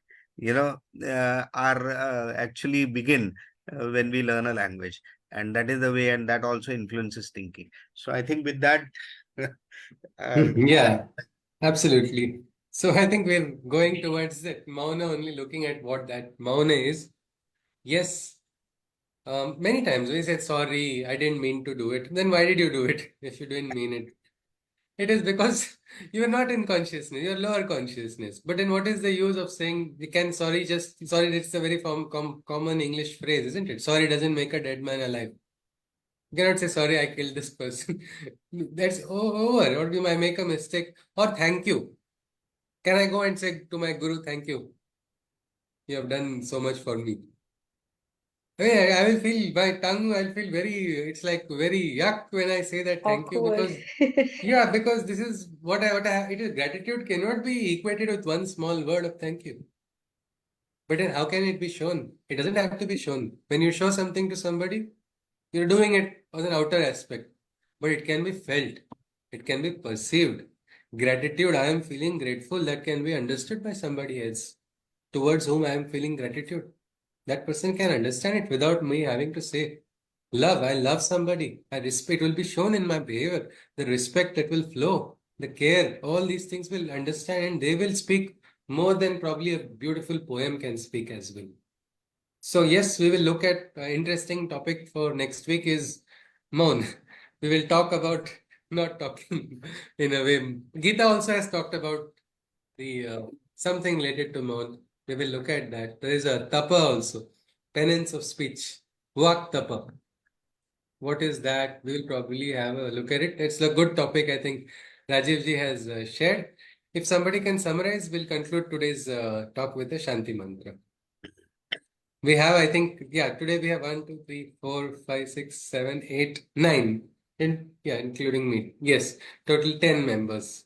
are actually begin when we learn a language. And that is the way, and that also influences thinking. So I think with that, we Yeah, absolutely. So I think we're going towards that Mauna, only looking at what that Mauna is. Yes, many times we said, sorry, I didn't mean to do it. Then why did you do it if you didn't mean it? It is because you're not in consciousness, you're lower consciousness. But then what is the use of saying, we can sorry, just sorry, it's a very common English phrase, isn't it? Sorry doesn't make a dead man alive. You cannot say, sorry, I killed this person. That's over. Or you might make a mistake. Or thank you. Can I go and say to my guru, thank you? You have done so much for me. I will feel, my tongue, I'll feel very, it's like very yuck when I say that thank you awkward. because, yeah, because this is it is gratitude cannot be equated with one small word of thank you. But then how can it be shown? It doesn't have to be shown. When you show something to somebody, you're doing it on an outer aspect, but it can be felt, it can be perceived. Gratitude, I am feeling grateful, that can be understood by somebody else towards whom I am feeling gratitude. That person can understand it without me having to say. Love, I love somebody. I respect, it will be shown in my behavior. The respect that will flow, the care, all these things will understand and they will speak more than probably a beautiful poem can speak as well. So yes, we will look at interesting topic for next week is Maun. We will talk about not talking in a way. Gita also has talked about the something related to Maun. We will look at that. There is a tapa also, penance of speech, vak tapa. What is that? We will probably have a look at it. It's a good topic. I think Rajiv ji has shared. If somebody can summarize, we'll conclude today's talk with a Shanti mantra. We have, I think, yeah, today we have 1, 2, 3, 4, 5, 6, 7, 8, 9. And yeah, including me. Yes, total 10 members.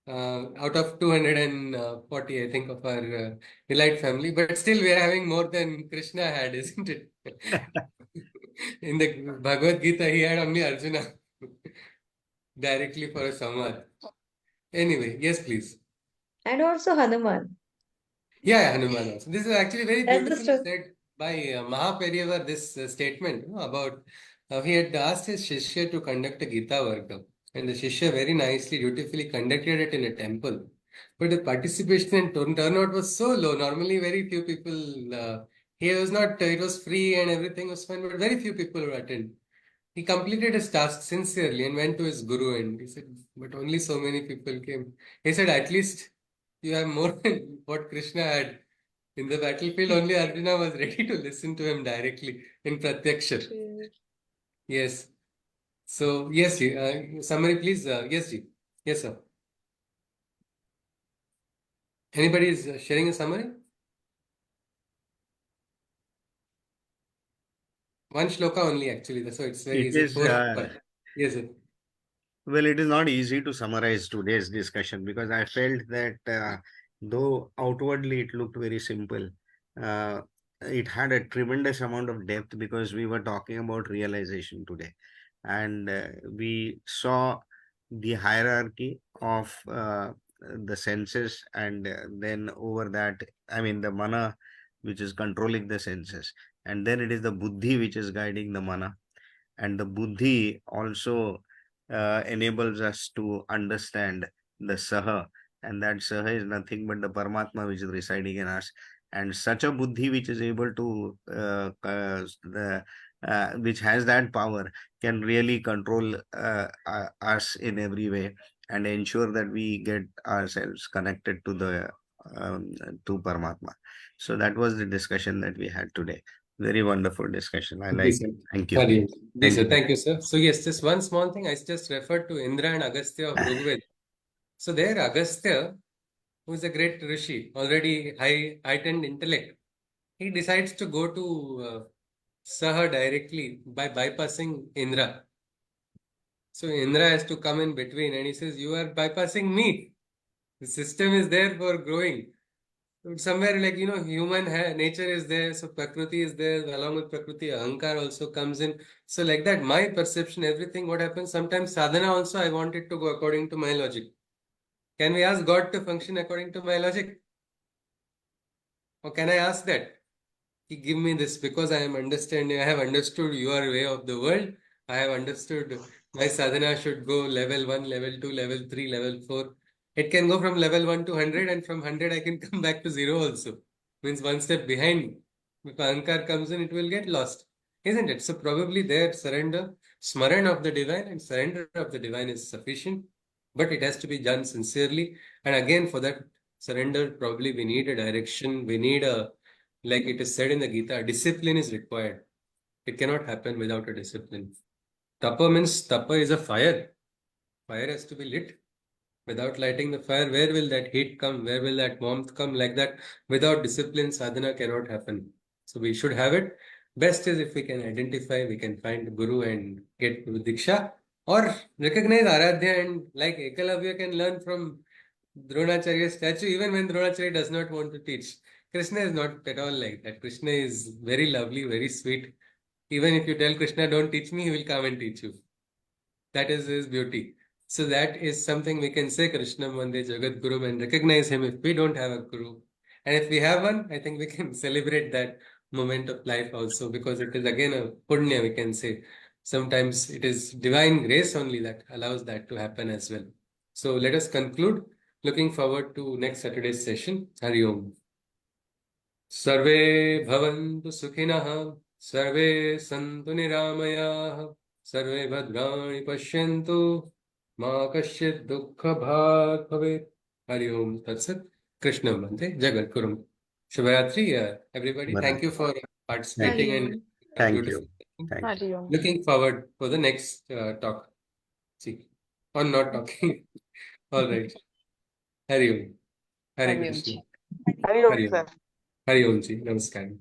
Out of 240, I think, of our elite family. But still, we are having more than Krishna had, isn't it? In the Bhagavad Gita, he had only Arjuna directly for a samvad. Anyway, yes, please. And also Hanuman. Yeah, Hanuman also. This is actually very That's the beautifully story. said by Mahaperiyava, this statement about he had asked his Shishya to conduct a Gita workshop. And the Shishya very nicely, beautifully conducted it in a temple. But the participation and turnout was so low. Normally, very few people, he was not, it was free and everything was fine, but very few people would attend. He completed his task sincerely and went to his guru and he said, but only so many people came. He said, at least you have more than what Krishna had. In the battlefield, only Arjuna was ready to listen to him directly in Pratyaksha. Yes. So, yes, ji, summary, please. Yes, ji. Yes, sir. Anybody is sharing a summary? One shloka only, actually. So it's very It easy. is, Four. Yes, sir. well, it is not easy to summarize today's discussion because I felt that though outwardly it looked very simple, uh, it had a tremendous amount of depth because we were talking about realization today. And we saw the hierarchy of the senses, and then over that, I mean, the mana, which is controlling the senses. And then it is the buddhi, which is guiding the mana, and the buddhi also enables us to understand the saha, and that saha is nothing but the paramatma which is residing in us. And such a buddhi which is able to which has that power can really control us in every way and ensure that we get ourselves connected to the um, to paramatma. So that was the discussion that we had today. Very wonderful discussion. I like Yes, sir. it. Thank you. Yes, Thank sir. you. Thank you, sir. So, yes, just one small thing. I just referred to Indra and Agastya of Rigveda. So, there, Agastya, who is a great rishi, already heightened intellect, he decides to go to Saha directly by bypassing Indra. So, Indra has to come in between and he says, you are bypassing me. The system is there for growing. Somewhere like, human nature is there, so Prakriti is there, along with Prakriti, Ahankar also comes in. So like that, my perception, everything, what happens, sometimes sadhana also, I want it to go according to my logic. Can we ask God to function according to my logic? Or can I ask that? Give me this because I am understanding, I have understood your way of the world. I have understood my sadhana should go level 1, level 2, level 3, level 4. It can go from level 1 to 100 and from 100 I can come back to 0 also. Means one step behind. If Ahankar comes in, it will get lost. Isn't it? So probably there surrender, smaran of the divine and surrender of the divine is sufficient. But it has to be done sincerely. And again, for that surrender, probably we need a direction. We need a, like it is said in the Gita, discipline is required. It cannot happen without a discipline. Tapa means tapa is a fire. Fire has to be lit. Without lighting the fire, where will that heat come? Where will that warmth come? Like that, without discipline, sadhana cannot happen. So we should have it. Best is if we can identify, we can find Guru and get Diksha or recognize Aradhya and like Ekalavya can learn from Dronacharya's statue even when Dronacharya does not want to teach. Krishna is not at all like that. Krishna is very lovely, very sweet. Even if you tell Krishna, don't teach me, he will come and teach you. That is his beauty. So that is something we can say Krishna Vande Jagat Guru and recognize him if we don't have a Guru. And if we have one, I think we can celebrate that moment of life also because it is again a punya, we can say. Sometimes it is divine grace only that allows that to happen as well. So let us conclude. Looking forward to next Saturday's session. Hari Om. सर्वे भवन्तु सुखिनः सर्वे सन्तु निरामयाः सर्वे भद्राणि पश्यन्तु मा कश्चित् दुःखभाग् भवेत् हरि ओम तत्सत् कृष्ण वन्दे जगद्गुरुम् Shubhayatri, everybody. Thank you for participating Thank and Hariom. a thank beautiful. you. Thank you. Hari Om. Looking forward for the next talk. See, or not talking. All right. Hari Om. Hare Hari Om Krishna. ji. Hari Om, Hari sir. Om. Hari Om ji. Namaskar.